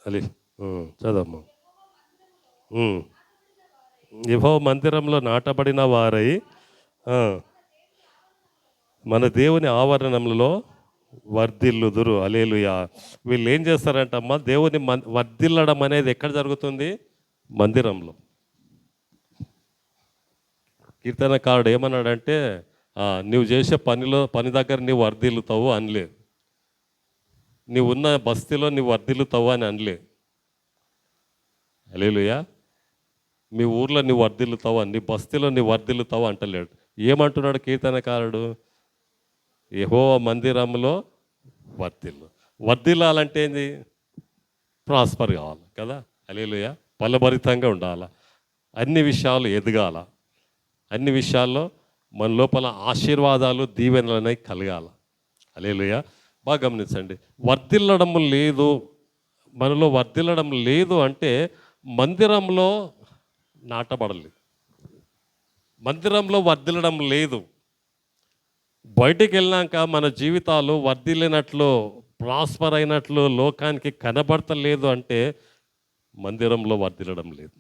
అది చదవమ్మ. యెహోవా మందిరంలో నాటబడిన వారై మన దేవుని ఆవరణంలో వర్ధిల్లుదురు. హల్లెలూయా. వీళ్ళు ఏం చేస్తారంటమ్మా? దేవుని వర్ధిల్లడం అనేది ఎక్కడ జరుగుతుంది? మందిరంలో. కీర్తనకారుడు ఏమన్నాడంటే, నువ్వు చేసే పని దగ్గర నీవు వర్ధిల్లుతావు అనలే, నీవు ఉన్న బస్తీలో నీవు వర్ధిల్లుతావు అని అనలే. హల్లెలూయా. మీ ఊర్లో నీవు వర్ధిల్లుతావు అని, నీ బస్తీలో నీవు వర్ధిల్లుతావు అంటలేడు. ఏమంటున్నాడు కీర్తనకారుడు? యెహోవా మందిరంలో వర్ధిల్లాలంటే ఏంది? ప్రాస్పర్ కావాలి కదా. హల్లెలూయా. ఫలభరితంగా ఉండాలి, అన్ని విషయాలు ఎదగాల, అన్ని విషయాల్లో మన లోపల ఆశీర్వాదాలు, దీవెనలు అనేవి కలగాల. హల్లెలూయా. బాగా గమనించండి. వర్ధిల్లడం లేదు, మనలో వర్ధిల్లడం లేదు అంటే మందిరంలో నాటబడలేదు, మందిరంలో వర్ధిల్లడం లేదు. బయటికి వెళ్ళాక మన జీవితాలు వర్ధిల్లినట్లు, ప్రాస్పర్ అయినట్లు లోకానికి కనబడతలేదు అంటే మందిరంలో వర్ధిల్లడం లేదు,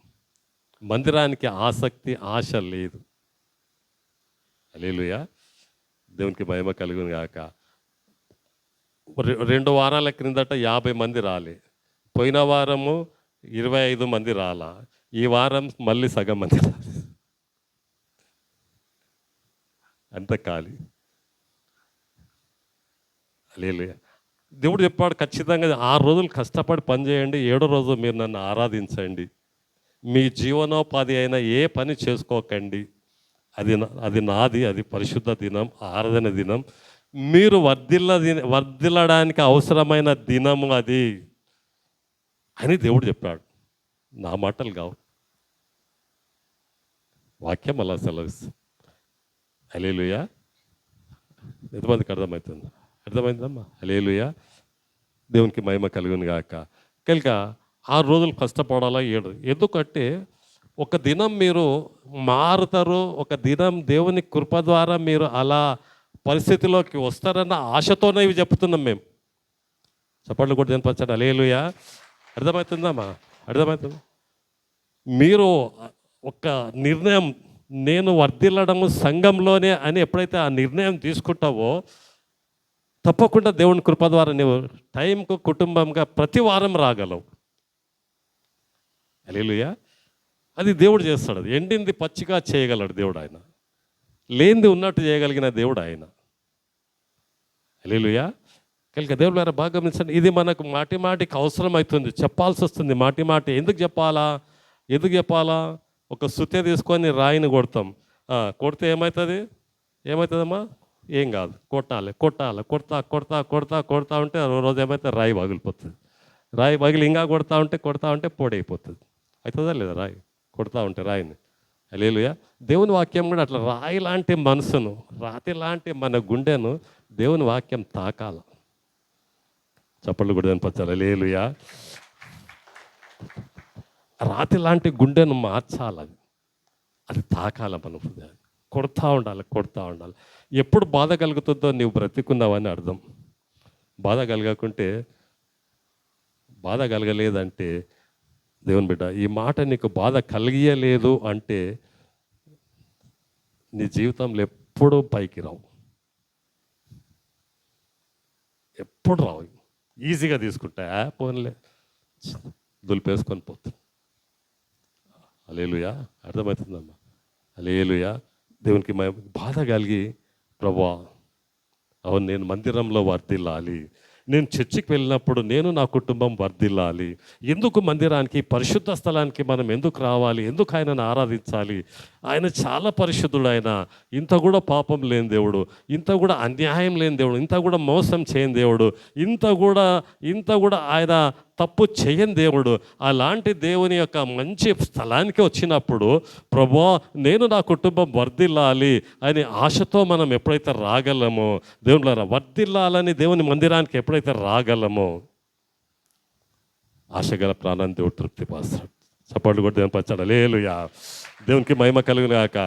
మందిరానికి ఆసక్తి, ఆశ లేదు. హల్లెలూయా. దేవునికి మహిమ కలుగును గాక. 2 వారాల క్రిందట 50 మంది రాలే, పోయిన వారము 25 మంది రాలా, ఈ వారం మళ్ళీ సగం మంది రాలి, అంత ఖాళీ. హల్లెలూయా. దేవుడు చెప్పాడు ఖచ్చితంగా 6 రోజులు కష్టపడి పని చేయండి, 7వ రోజు మీరు నన్ను ఆరాధించండి. మీ జీవనోపాధి అయిన ఏ పని చేసుకోకండి, అది నాది, అది పరిశుద్ధ దినం, ఆరాధన దినం, మీరు వర్ధిల్లడానికి అవసరమైన దినము అది అని దేవుడు చెప్పాడు. నా మాటలు కావు, వాక్యం అలా సెలవిస్తుంది. హల్లెలూయా. ఎంతమందికి అర్థమవుతుంది? అర్థమైందమ్మా? హల్లెలూయా. దేవునికి మహిమ కలుగును గాక. కనుక 6 రోజులు కష్టపడాలా, 7. ఎందుకంటే ఒక దినం మీరు మారుతారు, ఒక దినం దేవుని కృప ద్వారా మీరు అలా పరిస్థితిలోకి వస్తారన్న ఆశతోనే ఇవి చెప్తున్నాం మేము. చప్పట్లు కూడా వినిపించండి. హల్లెలూయా. అర్థమవుతుందమ్మా? అర్థమవుతుంది. మీరు ఒక నిర్ణయం, నేను వర్ధిల్లడము సంఘంలోనే అని ఎప్పుడైతే ఆ నిర్ణయం తీసుకుంటావో తప్పకుండా దేవుని కృప ద్వారా నువ్వు టైంకు కుటుంబంగా ప్రతి వారం రాగలవు. హల్లెలూయా. అది దేవుడు చేస్తాడు. అది ఎండింది పచ్చిగా చేయగలడు దేవుడు. ఆయన లేనిది ఉన్నట్టు చేయగలిగిన దేవుడు ఆయన. హల్లెలూయా. కనుక దేవుని ద్వారా బాగా గమనించండి, ఇది మనకు మాటి మాటికి అవసరం అవుతుంది, చెప్పాల్సి వస్తుంది మాటి మాటి. ఎందుకు చెప్పాలా? ఎందుకు చెప్పాలా? ఒక సుత్తే తీసుకొని రాయిని కొడతాం, కొడితే ఏమవుతుంది? ఏమవుతుందమ్మా? ఏం కాదు, కొట్టాలి కొట్టాలి, కొడతా కొడతా కొడతా కొడతా ఉంటే రోజు ఏమైతే రాయి పగిలిపోతుంది. రాయి పగిలి ఇంకా కొడతా ఉంటే పొడైపోతుంది. అవుతుందా లేదా? రాయి కొడతా ఉంటే రాయిని. హల్లెలూయా. దేవుని వాక్యం కూడా అట్లా రాయి లాంటి మనసును, రాతి లాంటి మన గుండెను దేవుని వాక్యం తాకాల. చప్పట్లు కూడా అనిపించాలి. హల్లెలూయా. రాతి లాంటి గుండెను మార్చాలి, అది తాకాల మన హృదయాన్ని. కొడతా ఉండాలి. ఎప్పుడు బాధ కలుగుతుందో నీవు బ్రతికున్నావని అర్థం. బాధ కలగలేదంటే, దేవుని బిడ్డ, ఈ మాట నీకు బాధ కలిగియలేదు అంటే నీ జీవితంలో ఎప్పుడూ పైకి రావు, ఎప్పుడు రావు. ఈజీగా తీసుకుంటా, పోన్లే దులిపేసుకొని పోతుంది. హల్లెలూయా. అర్థమవుతుందమ్మా? హల్లెలూయా. దేవునికి బాధ కలిగి, ప్రభువా అవును నేను మందిరంలో వర్ధిల్లాలి, నేను చర్చికి వెళ్ళినప్పుడు నేను నా కుటుంబం వర్ధిల్లాలి, ఎందుకు మందిరానికి పరిశుద్ధ స్థలానికి మనం ఎందుకు రావాలి, ఎందుకు ఆయనను ఆరాధించాలి? ఆయన చాలా పరిశుద్ధుడు, ఆయన ఇంత కూడా పాపం లేని దేవుడు, ఇంత కూడా అన్యాయం లేని దేవుడు, ఇంత కూడా మోసం చేయని దేవుడు, ఇంత కూడా ఆయన తప్పు చేయని దేవుడు. అలాంటి దేవుని యొక్క మంచి స్థలానికి వచ్చినప్పుడు, ప్రభువా నేను నా కుటుంబం వర్ధిల్లాలి అని ఆశతో మనం ఎప్పుడైతే రాగలమో, దేవునిలారా వర్ధిల్లాలని దేవుని మందిరానికి ఎప్పుడైతే రాగలమో, ఆశగల ప్రాణాన్ని దేవుడు తృప్తిపరుస్తాడు. చప్పట్లు కూడా దేవుని పచ్చాడు. హల్లెలూయా. దేవునికి మహిమ కలుగును గాక.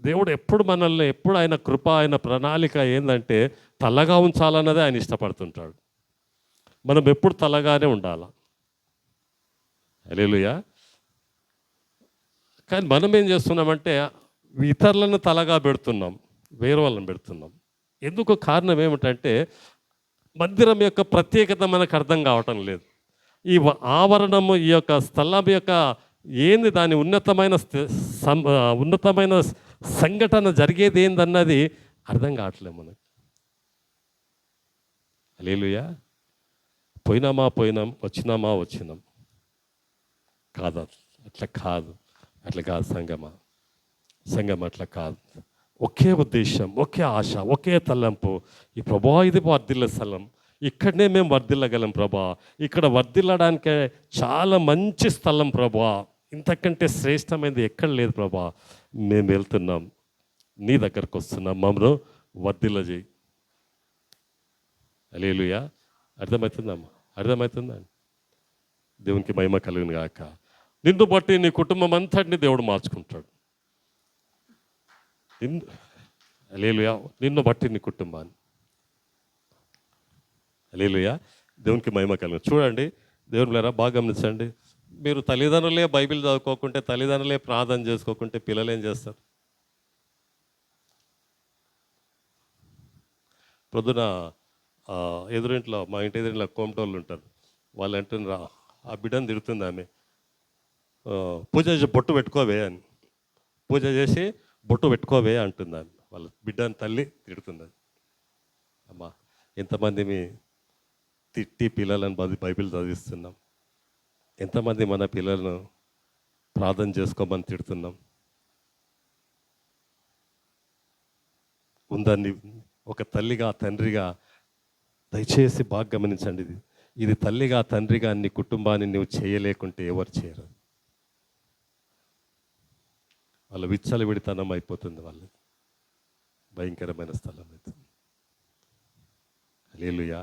దేవుడు ఎప్పుడు మనల్ని, ఎప్పుడు ఆయన కృప, ఆయన ప్రణాళిక ఏంటంటే తల్లగా ఉంచాలన్నదే ఆయన ఇష్టపడుతుంటాడు. మనం ఎప్పుడు తలగానే ఉండాలి. హల్లెలూయా. కానీ మనం ఏం చేస్తున్నామంటే ఇతరులను తలగా పెడుతున్నాం, వేరే వాళ్ళని పెడుతున్నాం. ఎందుకు? కారణం ఏమిటంటే మందిరం యొక్క ప్రత్యేకత మనకు అర్థం కావటం లేదు. ఈ ఆవరణము, ఈ యొక్క స్థలం యొక్క ఏంది, దాని ఉన్నతమైన సంఘటన జరిగేది ఏందన్నది అర్థం కావట్లేదు మనకు. హల్లెలూయా. పోయినాం, వచ్చినాం కాదు. అట్లా కాదు సంగమా అట్లా కాదు. ఒకే ఉద్దేశం, ఒకే ఆశ, ఒకే తలంపు. ఈ ప్రభువా ఇది వర్ధిల్ల స్థలం, ఇక్కడనే మేము వర్ధిల్లగలం ప్రభా, ఇక్కడ వర్ధిల్లడానికే చాలా మంచి స్థలం ప్రభా, ఇంతకంటే శ్రేష్టమైనది ఎక్కడ లేదు ప్రభా. మేము వెళ్తున్నాం, నీ దగ్గరకు వస్తున్నాం, మమ్మల్ని వర్ధిల్ల చేయి. హల్లెలూయా. అర్థమవుతుందా? దేవునికి మహిమ కలుగును గాక. నిన్ను బట్టి నీ కుటుంబం అంతటిని దేవుడు మార్చుకుంటాడు. హల్లెలూయా. నిన్ను బట్టి నీ కుటుంబాన్ని. హల్లెలూయా. దేవునికి మహిమ కలుగు. చూడండి దేవునిలారా బాగా గమనించండి. మీరు తల్లిదండ్రులే బైబిల్ చదువుకోకుంటే, తల్లిదండ్రులే ప్రార్థన చేసుకోకుంటే పిల్లలు ఏం చేస్తారు? పొద్దున ఎదురింట్లో, మా ఇంటి ఎదురింట్లో కోమటోళ్ళు ఉంటారు, వాళ్ళు అంటున్నారు, ఆ బిడ్డను తిడుతుంది ఆమె, పూజ చేసి బొట్టు పెట్టుకోవే అని, పూజ చేసి బొట్టు పెట్టుకోవే అంటుంది ఆమె. వాళ్ళ బిడ్డని తల్లి తిడుతుంది. అమ్మా, ఎంతమంది మీ తిట్టి పిల్లలను బైబిల్ చదివిస్తున్నాం, ఎంతమంది మన పిల్లలను ప్రార్థన చేసుకోమని తిడుతున్నాం. ఉందని ఒక తల్లిగా, తండ్రిగా దయచేసి బాగా గమనించండి. ఇది తల్లిగా, తండ్రిగా నీ కుటుంబాన్ని నువ్వు చేయలేకుంటే ఎవరు చేయరు. వాళ్ళ విచ్చలవిడితనం అయిపోతుంది, వాళ్ళకి భయంకరమైన స్థలం అవుతుంది. హల్లెలూయా.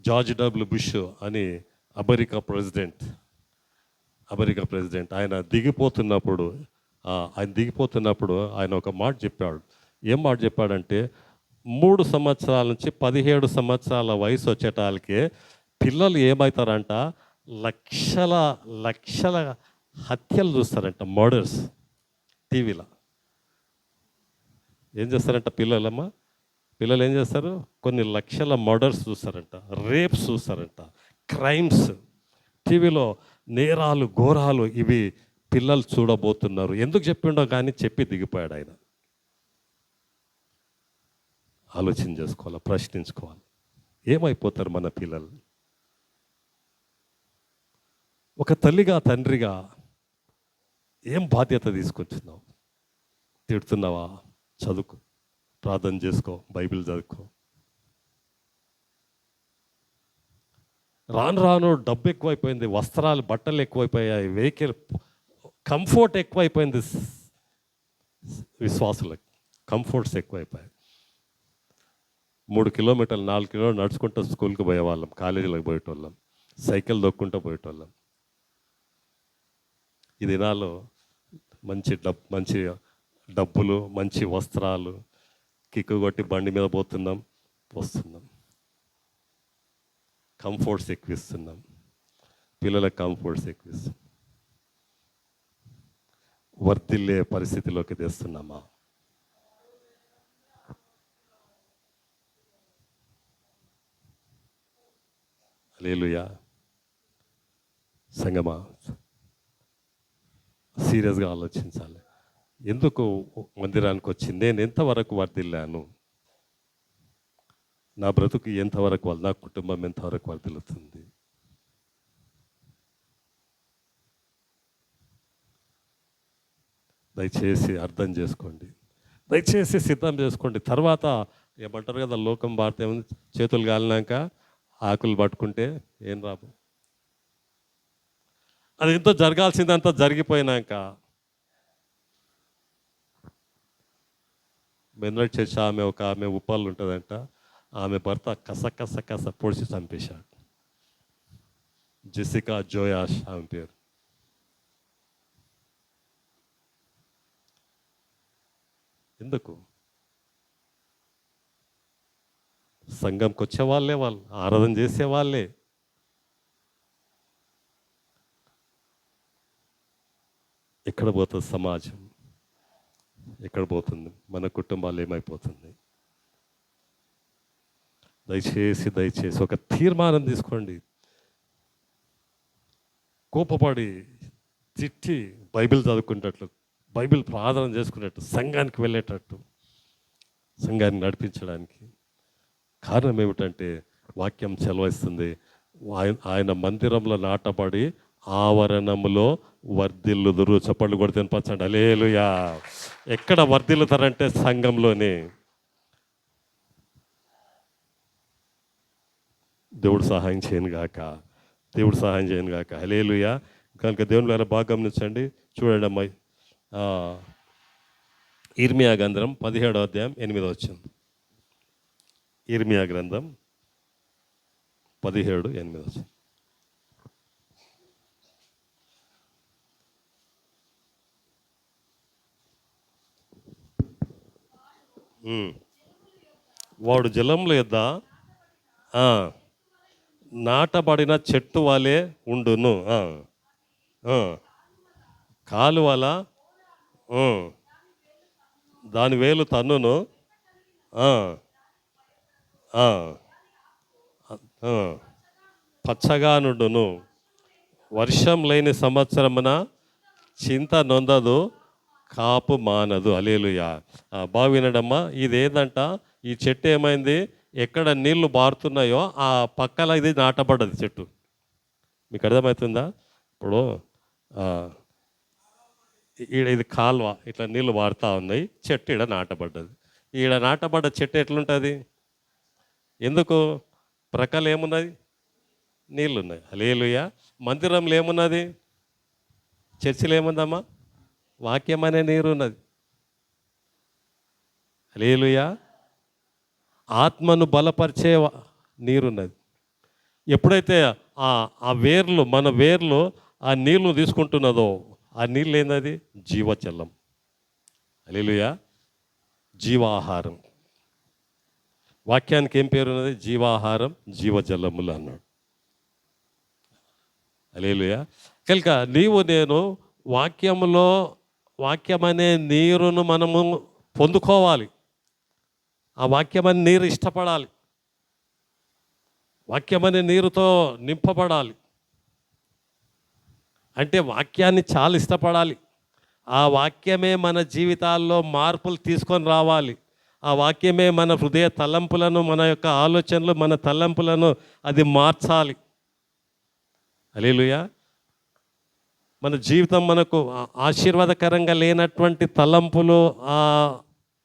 జార్జ్ డబ్ల్యూ బుష్ అని అమెరికా ప్రెసిడెంట్ ఆయన దిగిపోతున్నప్పుడు ఆయన ఒక మాట చెప్పాడు. ఏం మాట చెప్పాడంటే, 3 సంవత్సరాల నుంచి 17 సంవత్సరాల వయసు వచ్చేటాలకే పిల్లలు ఏమవుతారంట, లక్షల హత్యలు చూస్తారంట, మర్డర్స్. టీవీలో ఏం చేస్తారంట పిల్లలు ఏం చేస్తారు? కొన్ని లక్షల మర్డర్స్ చూస్తారంట, రేప్స్ చూస్తారంట, క్రైమ్స్. టీవీలో నేరాలు, ఘోరాలు ఇవి పిల్లలు చూడబోతున్నారు. ఎందుకు చెప్పిండో కానీ చెప్పి దిగిపోయాడు ఆయన. ఆలోచన చేసుకోవాలి, ప్రశ్నించుకోవాలి. ఏమైపోతారు మన పిల్లలు? ఒక తల్లిగా తండ్రిగా ఏం బాధ్యత తీసుకొచ్చున్నావు? తిడుతున్నావా? చదువుకో, ప్రార్థన చేసుకో, బైబిల్ చదువుకో. రాను రాను డబ్బు ఎక్కువైపోయింది, వస్త్రాలు బట్టలు ఎక్కువైపోయాయి, వెహికల్ కంఫర్ట్ ఎక్కువైపోయింది. విశ్వాసులకు కంఫర్ట్స్ ఎక్కువైపోయాయి. 3 కిలోమీటర్లు 4 కిలోమీటర్లు నడుచుకుంటూ స్కూల్కి పోయేవాళ్ళం, కాలేజీలకు పోయేటోళ్ళం, సైకిల్ దొక్కుంటూ పోయేటోళ్ళం. ఈ దినాల్లో మంచి డబ్బులు, మంచి వస్త్రాలు, కిక్కు కొట్టి బండి మీద పోతున్నాం, వస్తున్నాం. కంఫర్ట్స్ ఎక్కువిస్తున్నాం, పిల్లలకు కంఫర్ట్స్ ఎక్కువిస్తున్నాం. వర్ధిల్లే పరిస్థితిలోకి తెస్తున్నామా? హల్లెలూయా. సంగమా, సీరియస్గా ఆలోచించాలి. ఎందుకు మందిరానికి వచ్చింది? నేను ఎంతవరకు వర్ధిల్లాను? నా బ్రతుకు ఎంతవరకు, నా కుటుంబం ఎంతవరకు వర్ధిల్లుతుంది? దయచేసి అర్థం చేసుకోండి, దయచేసి సిద్ధం చేసుకోండి. తర్వాత ఏమంటారు కదా, లోకం భారత చేతులు కాలినాక ఆకులు పట్టుకుంటే ఏం రాదు. అది ఎంతో జరగాల్సిందంతా జరిగిపోయినాక మెన్నట్ చర్చ ఒక ఆమె ఉప్పాలు ఉంటుందంట, ఆమె భర్త కస పొడిచి చంపేశాడు. జెసికా జోయాష్ ఆమె పేరు. ఎందుకు? సంఘంకి వచ్చే వాళ్ళే, వాళ్ళు ఆరాధన చేసే వాళ్ళే. ఎక్కడ పోతుంది సమాజం? ఎక్కడ పోతుంది మన కుటుంబాలు? ఏమైపోతుంది? దయచేసి ఒక తీర్మానం తీసుకోండి. కోపపడి తిట్టి బైబిల్ చదువుకునేటట్లు, బైబిల్ ప్రార్థన చేసుకునేట్టు, సంఘానికి వెళ్ళేటట్టు, సంఘాన్ని నడిపించడానికి. కారణం ఏమిటంటే వాక్యం సెలవిస్తుంది, ఆయన మందిరంలో నాటబడి ఆవరణములో వర్ధిల్లుదురు. చప్పట్లు కొడితే వినిపించండి. హల్లెలూయా. ఎక్కడ వర్ధిల్లుతారంటే సంఘంలోనే. దేవుడు సహాయం చేయను గాక. హల్లెలూయా. కనుక దేవుని గారు బాగా గమనించండి. చూడండి అమ్మాయి, ఇర్మియా గ్రంథం 17వ అధ్యాయం 8వ వచనం. ఇర్మియా గ్రంథం 17:8 వచనం. వాడు జలంలో యొద్ద నాటబడిన చెట్టు వలె ఉండును, కాలువల దాని వేలు తన్నును, పచ్చగా నుండును. వర్షం లేని సంవత్సరమున చింత నొందదు, కాపు మానదు. హల్లెలూయా. బాగా వినడమ్మా. ఇదేంటంట, ఈ చెట్టు ఏమైంది? ఎక్కడ నీళ్లు బారుతున్నాయో ఆ పక్కల ఇది నాటబడ్డది చెట్టు. మీకు అర్థమవుతుందా? ఇప్పుడు ఇది కాల్వ, ఇట్లా నీళ్లు బారుతూ ఉన్నాయి, చెట్టు ఈడ నాటబడ్డది. ఈడ నాటబడ్డ చెట్టు ఎట్లుంటుంది? ఎందుకు? ప్రక్కలు ఏమున్నది? నీళ్ళున్నాయి. హల్లెలూయా. మందిరంలో ఏమున్నది? చర్చిలో ఏముందమ్మా? వాక్యం అనే నీరు ఉన్నది. హల్లెలూయా. ఆత్మను బలపరిచే నీరున్నది. ఎప్పుడైతే ఆ వేర్లు, మన వేర్లు ఆ నీళ్లు తీసుకుంటున్నదో, ఆ నీళ్ళు ఏందది? జీవజలం. హల్లెలూయా. జీవాహారం. వాక్యానికి ఏం పేరు ఉన్నది? జీవాహారం, జీవజలములు అన్నాడు. హల్లెలూయా. కనుక నీవు నేను వాక్యం అనే నీరును మనము పొందుకోవాలి. ఆ వాక్యం అనే నీరు ఇష్టపడాలి, వాక్యం అనే నీరుతో నింపబడాలి. అంటే వాక్యాన్ని చాలా ఇష్టపడాలి. ఆ వాక్యమే మన జీవితాల్లో మార్పులు తీసుకొని రావాలి. ఆ వాక్యమే మన హృదయ తలంపులను, మన యొక్క ఆలోచనలు, మన తలంపులను అది మార్చాలి. హల్లెలూయా. మన జీవితం మనకు ఆశీర్వాదకరంగా లేనటువంటి తలంపులు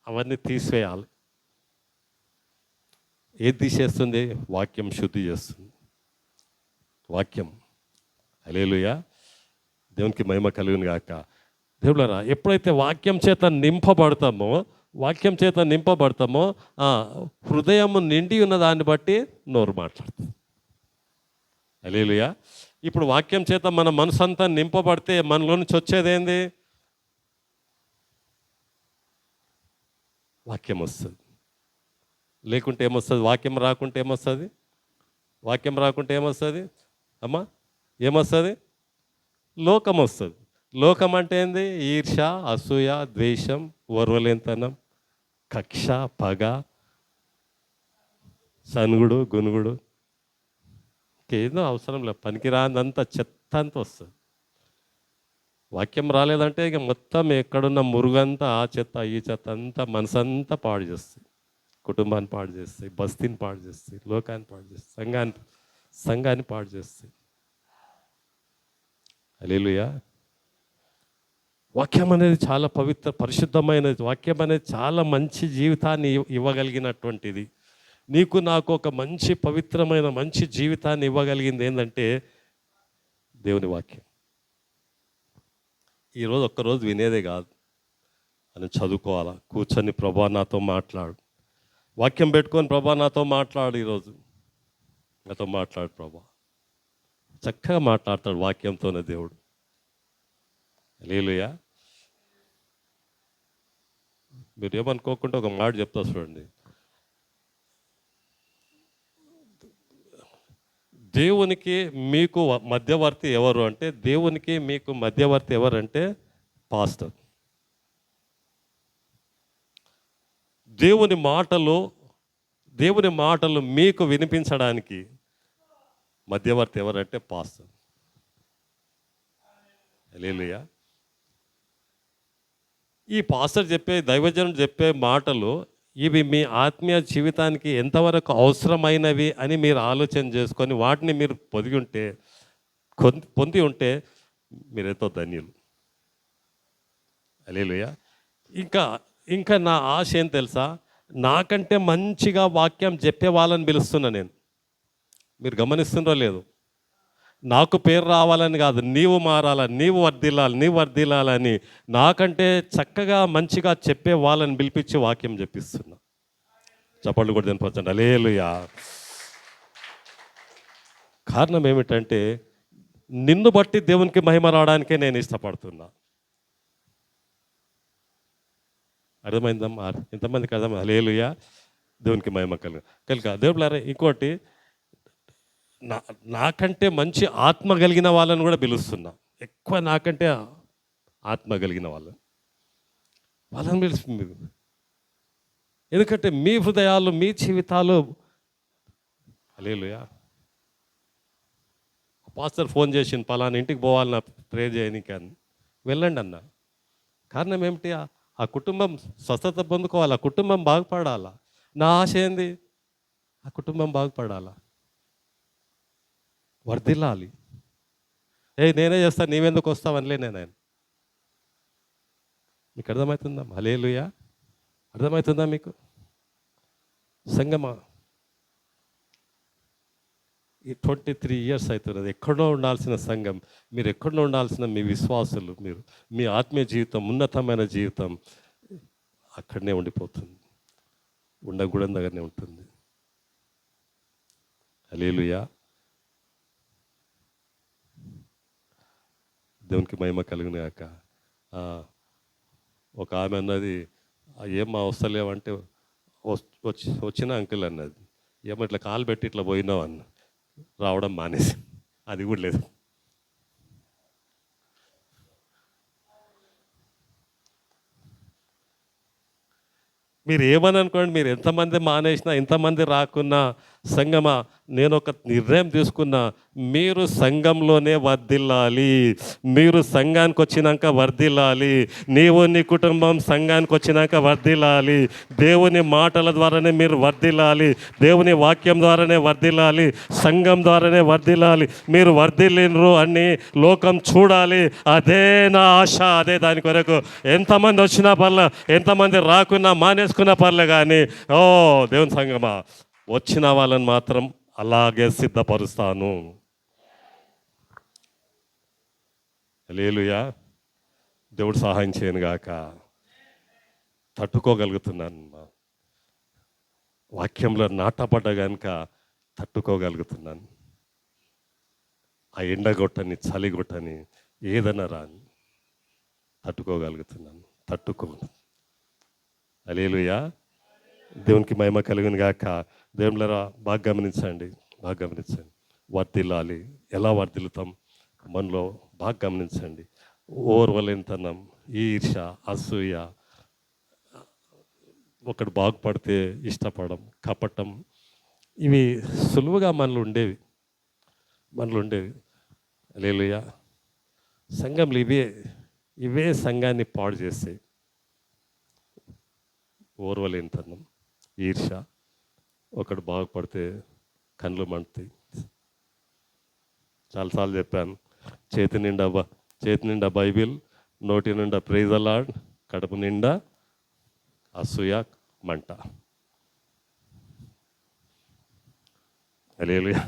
అవన్నీ తీసివేయాలి. ఏది తీసేస్తుంది? వాక్యం శుద్ధి చేస్తుంది. వాక్యం. హల్లెలూయా. దేవునికి మహిమ కలుగును గాక. దేవులారా, ఎప్పుడైతే వాక్యం చేత నింపబడతామో హృదయం నిండి ఉన్న దాన్ని బట్టి నోరు మాట్లాడుతుంది. హల్లెలూయా. ఇప్పుడు వాక్యం చేత మన మనసు అంతా నింపబడితే మనలో నుంచి వచ్చేదేంది? వాక్యం వస్తుంది. లేకుంటే ఏమొస్తుంది? వాక్యం రాకుంటే ఏమొస్తుంది? అమ్మా ఏమొస్తుంది? లోకం వస్తుంది. లోకం అంటే ఏంది? ఈర్ష్య, అసూయ, ద్వేషం, ఓర్వలేనితనం, కక్ష, పగ, సనుగుడు, గునుగుడు, ఇంకేదో అవసరం లేదు, పనికిరాందంతా చెత్త అంతా వస్తుంది. వాక్యం రాలేదంటే ఇక మొత్తం ఎక్కడున్న మురుగంతా ఆ చెత్త ఈ చెత్త అంతా మనసంతా పాడు చేస్తుంది. కుటుంబాన్ని పాడు చేస్తాయి, బస్తీని పాడు చేస్తాయి, లోకాన్ని పాడు చేస్తాయి, సంఘాన్ని పాడు చేస్తాయి. హల్లెలూయా. వాక్యం అనేది చాలా పవిత్ర, పరిశుద్ధమైనది. వాక్యం అనేది చాలా మంచి జీవితాన్ని ఇవ్వగలిగినటువంటిది. నీకు నాకు ఒక మంచి పవిత్రమైన మంచి జీవితాన్ని ఇవ్వగలిగింది ఏంటంటే దేవుని వాక్యం. ఈరోజు ఒక్కరోజు వినేదే కాదు, అని చదువుకోవాలా. కూర్చొని ప్రభా నాతో మాట్లాడు, వాక్యం పెట్టుకొని ప్రభా నాతో మాట్లాడు, ఈరోజు నాతో మాట్లాడు ప్రభా. చక్కగా మాట్లాడతాడు వాక్యంతోనే దేవుడు. హల్లెలూయా. మీరు ఏమనుకోకుండా ఒక మాట చెప్తా చూడండి. దేవునికి మీకు మధ్యవర్తి ఎవరు అంటే, దేవునికి మీకు మధ్యవర్తి ఎవరంటే పాస్టర్. దేవుని మాటలు మీకు వినిపించడానికి మధ్యవర్తి ఎవరంటే పాస్టర్. హల్లెలూయా. ఈ పాస్టర్ దైవజనుడు చెప్పే మాటలు ఇవి మీ ఆత్మీయ జీవితానికి ఎంతవరకు అవసరమైనవి అని మీరు ఆలోచన చేసుకొని వాటిని మీరు పొంది ఉంటే మీరెంతో ధన్యులు. హల్లెలూయా. ఇంకా నా ఆశ ఏం తెలుసా? నాకంటే మంచిగా వాక్యం చెప్పే వాళ్ళని పిలుస్తున్నా నేను. మీరు గమనిస్తుందో లేదు? నాకు పేరు రావాలని కాదు, నీవు మారాలని, నీవు వర్ధిల్లాలని నాకంటే చక్కగా మంచిగా చెప్పే వాళ్ళని పిలిపించి వాక్యం చెప్పిస్తున్నా. చప్పట్లు కూడా తినిపించండి. హల్లెలూయా. కారణం ఏమిటంటే నిన్ను బట్టి దేవునికి మహిమ రావడానికే నేను ఇష్టపడుతున్నా. అర్థమైందమ్మా? ఎంతమందికి అర్థమైంది? హల్లెలూయా. దేవునికి మహిమ కలుగా. దేవులారా, ఇంకోటి, నాకంటే మంచి ఆత్మ కలిగిన వాళ్ళని కూడా పిలుస్తున్నా. ఎక్కువ నాకంటే ఆత్మ కలిగిన వాళ్ళని పిలుస్తుంది. ఎందుకంటే మీ హృదయాలు, మీ జీవితాలు. హల్లెలూయా. పాస్టర్ ఫోన్ చేసింది, పలానా ఇంటికి పోవాలి నా ప్రేర్ చేయడానికి అని. వెళ్ళండి అన్న. కారణం ఏమిటి? ఆ కుటుంబం స్వస్థత పొందుకోవాలి, ఆ కుటుంబం బాగుపడాలా. నా ఆశ ఏంది? ఆ కుటుంబం బాగుపడాలా, వర్ధిల్లాలి. నేనే చేస్తాను, నీవెందుకు వస్తావనిలే నేను. మీకు అర్థమవుతుందా? హల్లెలూయా. అర్థమవుతుందా మీకు? సంగమా, ఈ 23 years అవుతున్నది. ఎక్కడో ఉండాల్సిన సంఘం, మీరు ఎక్కడో ఉండాల్సిన మీ విశ్వాసులు, మీరు మీ ఆత్మీయ జీవితం, ఉన్నతమైన జీవితం అక్కడనే ఉండిపోతుంది, ఉండకూడని దగ్గరనే ఉంటుంది. హల్లెలూయా. దేవునికి మహిమ కలుగును గాక. ఒక ఆమె అన్నది, ఏమ్మా వస్తలేవంటే వచ్చిన అంకుల్ అన్నది. ఏమో ఇట్లా కాలు పెట్టి ఇట్లా పోయినావు అన్న. రావడం మానేసి, అది కూడా లేదు. మీరు ఏమని అనుకోండి, మీరు ఎంతమంది మానేసినా, ఎంతమంది రాకున్నా, సంగమా, నేను ఒక నిర్ణయం తీసుకున్నా, మీరు సంఘంలోనే వర్ధిల్లాలి. మీరు సంఘానికి వచ్చినాక వర్ధిల్లాలి. నీవు నీ కుటుంబం సంఘానికి వచ్చినాక వర్ధిల్లాలి. దేవుని మాటల ద్వారానే మీరు వర్ధిల్లాలి. దేవుని వాక్యం ద్వారానే వర్ధిల్లాలి. సంఘం ద్వారానే వర్ధిల్లాలి. మీరు వర్ధిల్లినరు అని లోకం చూడాలి. అదే నా ఆశ. అదే దాని కొరకు ఎంతమంది వచ్చినా పర్లే, ఎంతమంది రాకున్నా మానేసుకున్నా పర్లే, కానీ ఓ దేవుని సంఘమా, వచ్చిన వాళ్ళని మాత్రం అలాగే సిద్ధపరుస్తాను. హల్లెలూయా. దేవుడు సహాయం చేయను గాక. తట్టుకోగలుగుతున్నాను, వాక్యంలో నాటపడ్డ కనుక తట్టుకోగలుగుతున్నాను. ఆ ఎండగొట్టని చలిగొట్టని ఏదన్నా రాని తట్టుకోగలుగుతున్నాను. హల్లెలూయా. దేవునికి మహిమ కలుగును గాక. దేవుళ్ళరా, బాగా గమనించండి. వర్ధిల్లాలి. ఎలా వర్ధిల్లుతాం? మనలో బాగా గమనించండి. ఓర్వలేనితనం, ఈర్ష, అసూయ, ఒకడు బాగుపడితే ఇష్టపడడం, కపటం, ఇవి సులువుగా మనలో ఉండేవి. హల్లెలూయా. సంఘంలో ఇవే సంఘాన్ని పాడు చేస్తాయి. ఓర్వలేనితనం, ఈర్ష, ఒకడు బాగుపడితే కళ్ళు మండుతాయి. చాలాసార్లు చెప్పాను, చేతి నిండా బైబిల్, నోటి నిండా ప్రైజ్ ది లార్డ్, కడుపు నిండా అసూయ మంట. హల్లెలూయా.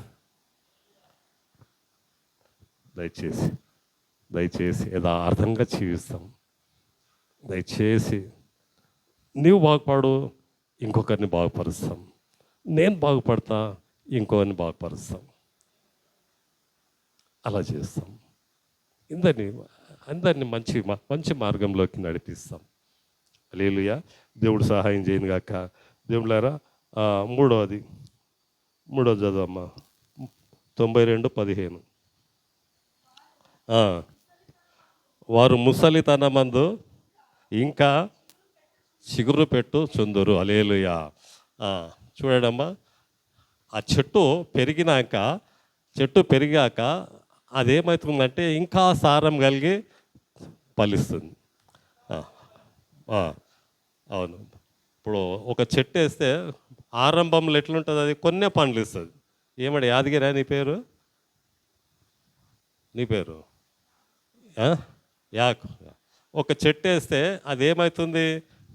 దయచేసి యథార్థంగా జీవిస్తాం. దయచేసి నీవు బాగుపడు, ఇంకొకరిని బాగుపరుస్తాం. నేను బాగుపడతా, ఇంకొకరిని బాగుపరుస్తాం. అలా చేస్తాం. అందరినీ మంచి మార్గంలోకి నడిపిస్తాం. హల్లెలూయా. దేవుడు సహాయం చేయను గాక. దేవుళ్ళారా, మూడోది చదవమ్మా. 92:15. వారు ముసలితనమందు ఇంకా చిగురు పెట్టు చుందురు. హల్లెలూయా. చూడమ్మా, ఆ చెట్టు పెరిగాక అదేమవుతుందంటే ఇంకా సారం కలిగి ఫలిస్తుంది. అవును. ఇప్పుడు ఒక చెట్టు వేస్తే ఆరంభంలో ఎట్లుంటుంది? అది కొన్నే పండ్లు ఇస్తుంది. ఏమడి యాదగిరా నీ పేరు? యాకు. ఒక చెట్టు వేస్తే అది ఏమవుతుంది?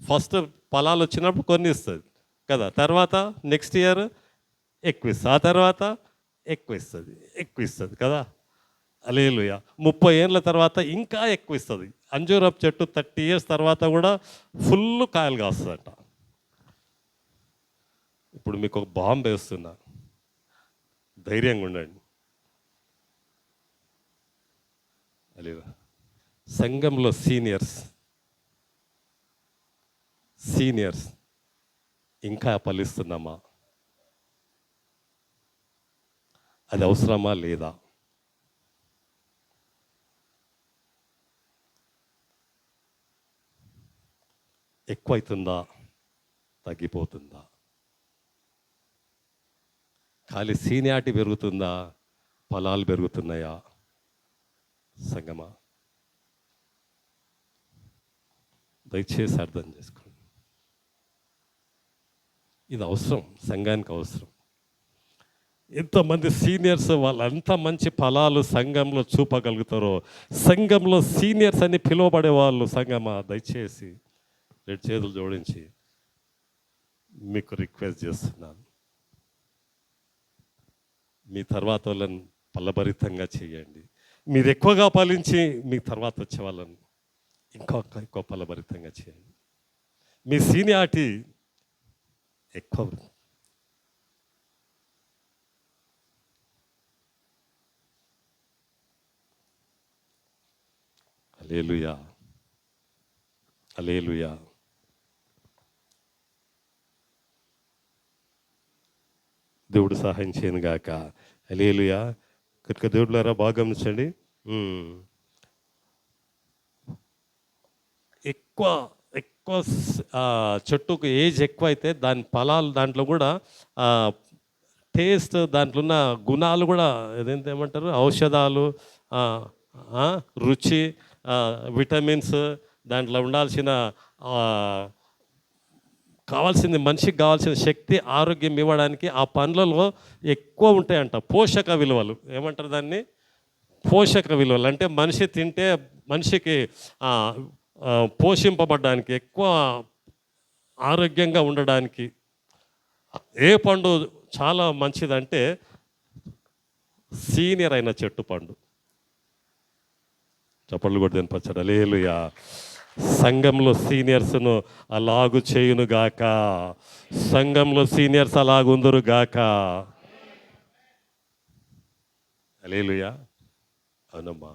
ఫస్ట్ ఫలాలు వచ్చినప్పుడు కొన్ని ఇస్తుంది కదా, తర్వాత నెక్స్ట్ ఇయర్ ఎక్కువ ఇస్తుంది, ఆ తర్వాత ఎక్కువ ఇస్తుంది కదా. హల్లెలూయా. 30 ఏళ్ళ తర్వాత ఇంకా ఎక్కువ ఇస్తుంది. అంజూరపు చెట్టు 30 years తర్వాత కూడా ఫుల్ కాయలు కాస్తుందంట. ఇప్పుడు మీకు ఒక బాంబు వేస్తున్నా, ధైర్యంగా ఉండండి. హల్లెలూయా. సంఘంలో సీనియర్స్ ఇంకా ఫలిస్తున్నామా? అది అవసరమా లేదా? ఎక్కువైతుందా, తగ్గిపోతుందా? ఖాళీ సీనియారిటీ పెరుగుతుందా, ఫలాలు పెరుగుతున్నాయా? సంగమా, దయచేసి అర్థం చేసుకోండి. ఇది అవసరం, సంఘానికి అవసరం. ఎంతమంది సీనియర్స్ వాళ్ళంత మంచి ఫలాలు సంఘంలో చూపగలుగుతారో, సంఘంలో సీనియర్స్ అని పిలువబడే వాళ్ళు, సంఘమా దయచేసి 2 చేతులు జోడించి మీకు రిక్వెస్ట్ చేస్తున్నాను, మీ తర్వాత వాళ్ళని ఫలభరితంగా చేయండి. మీరు ఎక్కువగా ఫలించి మీ తర్వాత వచ్చే వాళ్ళని ఎక్కువ ఫలభరితంగా చేయండి. మీ సీనియారిటీ ఎక్కువ. హల్లెలూయా. హల్లెలూయా. దేవుడు సహాయం చేయను గాక. హల్లెలూయా. కనుక దేవుడులారా బాగా గమనించండి. ఎక్కువ చెట్టుకు ఏజ్ ఎక్కువ అయితే దాని ఫలాలు దాంట్లో కూడా టేస్ట్, దాంట్లో ఉన్న గుణాలు కూడా ఏమంటారు, ఔషధాలు, ఆ, రుచి, విటమిన్స్, దాంట్లో ఉండాల్సిన ఆ, కావాల్సింది, మనిషికి కావాల్సిన శక్తి, ఆరోగ్యం ఇవ్వడానికి ఆ పండ్లలో ఎక్కువ ఉంటాయంట పోషక విలువలు. ఏమంటారు దాన్ని? పోషక విలువలు. అంటే మనిషి తింటే మనిషికి ఆ, పోషింపబడడానికి, ఎక్కువ ఆరోగ్యంగా ఉండడానికి ఏ పండు చాలా మంచిదంటే సీనియర్ అయిన చెట్టు పండు. చప్పట్లు కూడా తినిపించాడు. హల్లెలూయా. సంఘంలో సీనియర్స్ను అలాగు చేయును గాక. సంఘంలో సీనియర్స్ అలాగుందురు గాక. హల్లెలూయా. అవునమ్మా,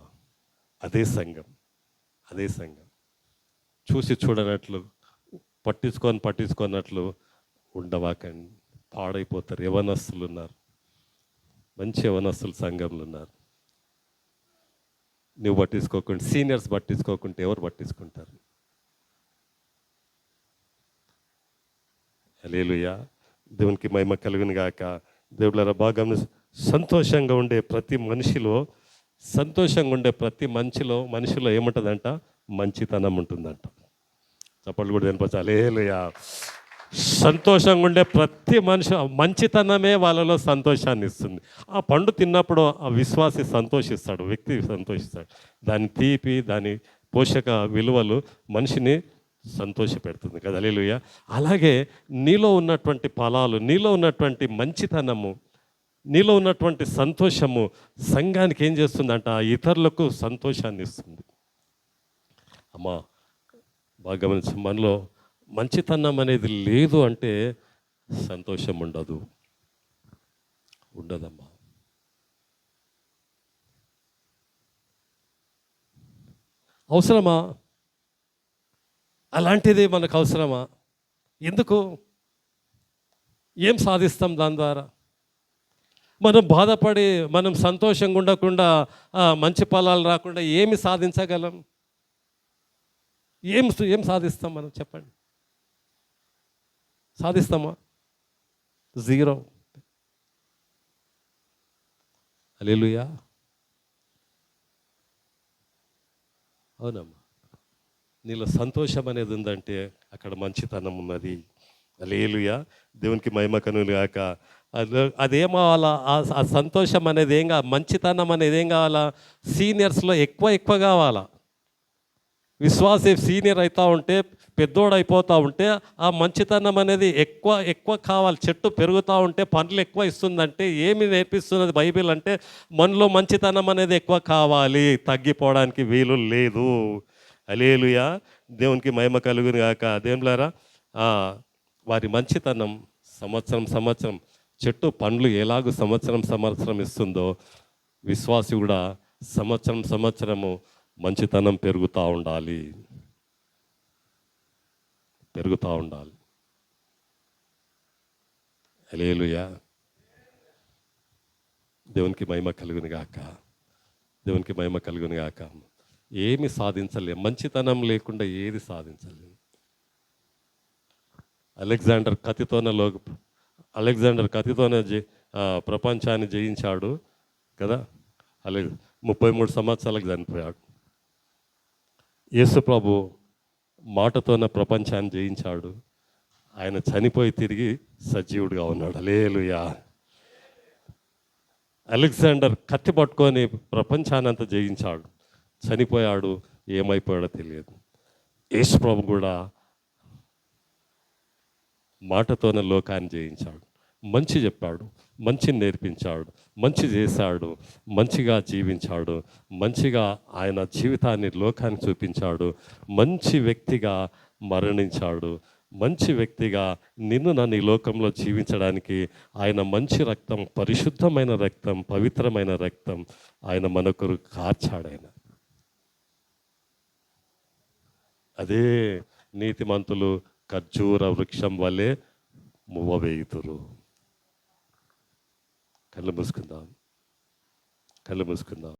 అదే సంఘం, అదే సంఘం. చూసి చూడనట్లు, పట్టించుకోనట్లు ఉండవాకండి, పాడైపోతారు. యవనస్తులు ఉన్నారు, మంచి యవనస్తులు సంఘంలో ఉన్నారు. నువ్వు పట్టించుకోకుండా, సీనియర్స్ పట్టించుకోకుంటే ఎవరు పట్టించుకుంటారు? హల్లెలూయా. దేవునికి మహిమ కలుగును గాక. దేవుళ్ళ భాగం. సంతోషంగా ఉండే ప్రతి మనిషిలో, మనిషిలో ఏముంటుందంట? మంచితనం ఉంటుందంట. చప్పట్లు కూడా వినిపించాలి. హల్లెలూయా. సంతోషంగా ఉండే ప్రతి మనిషి, మంచితనమే వాళ్ళలో సంతోషాన్ని ఇస్తుంది. ఆ పండు తిన్నప్పుడు ఆ విశ్వాసి సంతోషిస్తాడు, వ్యక్తి సంతోషిస్తాడు. దాని తీపి, దాని పోషక విలువలు మనిషిని సంతోషపెడుతుంది కదా. హల్లెలూయా. అలాగే నీలో ఉన్నటువంటి ఫలాలు, నీలో ఉన్నటువంటి మంచితనము, నీలో ఉన్నటువంటి సంతోషము సంఘానికి ఏం చేస్తుందంట? ఇతరులకు సంతోషాన్ని ఇస్తుంది. అమ్మా బాగా గమనించి, మనలో మంచితనం అనేది లేదు అంటే సంతోషం ఉండదమ్మా. అవసరమా? అలాంటిది మనకు అవసరమా? ఎందుకు? ఏం సాధిస్తాం దాని ద్వారా? మనం బాధపడి, మనం సంతోషంగా ఉండకుండా, మంచి ఫలాలు రాకుండా ఏమి సాధించగలం? ఏం సాధిస్తాం మనం? చెప్పండి. సాధిస్తామా? జీరో. హల్లెలూయా. అవునమ్మా, నీలో సంతోషం అనేది ఉందంటే అక్కడ మంచితనం ఉన్నది. హల్లెలూయా. దేవునికి మహిమ కలుగును గాక. అదేం కావాలా? ఆ సంతోషం అనేది ఏం కావాలి? మంచితనం అనేది ఏం కావాలా? సీనియర్స్లో ఎక్కువ కావాలా? విశ్వాసే సీనియర్ అవుతూ ఉంటే, పెద్దోడు అయిపోతూ ఉంటే, ఆ మంచితనం అనేది ఎక్కువ కావాలి. చెట్టు పెరుగుతూ ఉంటే పండ్లు ఎక్కువ ఇస్తుందంటే ఏమి నేర్పిస్తున్నది బైబిల్ అంటే? మనలో మంచితనం అనేది ఎక్కువ కావాలి, తగ్గిపోవడానికి వీలు లేదు. హల్లెలూయా. దేవునికి మహిమ కలుగును గాక. దేవులారా, వారి మంచితనం సంవత్సరం చెట్టు పండ్లు ఎలాగో సంవత్సరం ఇస్తుందో, విశ్వాసి కూడా సంవత్సరము మంచితనం పెరుగుతూ ఉండాలి. హల్లెలూయా. దేవునికి మహిమ కలుగును గాక. ఏమి సాధించలేం, మంచితనం లేకుండా ఏది సాధించలేం. అలెగ్జాండర్ కత్తితోనే ప్రపంచాన్ని జయించాడు కదా. 33 సంవత్సరాలకు చనిపోయాడు. యేసు ప్రభు మాటతోనే ప్రపంచాన్ని జయించాడు. ఆయన చనిపోయి తిరిగి సజీవుడిగా ఉన్నాడు. హల్లెలూయా. అలెగ్జాండర్ కత్తి పట్టుకొని ప్రపంచాన్ని అంతా జయించాడు, చనిపోయాడు. ఏమైపోయాడో తెలియదు. యేసు ప్రభు కూడా మాటతోనే లోకాన్ని జయించాడు. మంచి చెప్పాడు, మంచిని నేర్పించాడు, మంచి చేశాడు, మంచిగా జీవించాడు, మంచిగా ఆయన జీవితాన్ని లోకానికి చూపించాడు, మంచి వ్యక్తిగా మరణించాడు. మంచి వ్యక్తిగా నన్ను ఈ లోకంలో జీవించడానికి ఆయన మంచి రక్తం, పరిశుద్ధమైన రక్తం, పవిత్రమైన రక్తం ఆయన మనకు కార్చాడు. ఆయన అదే నీతిమంతులు ఖర్జూర వృక్షం వలె మువ్వవేయుదురు. కళ్ళు మూసుకుందాం.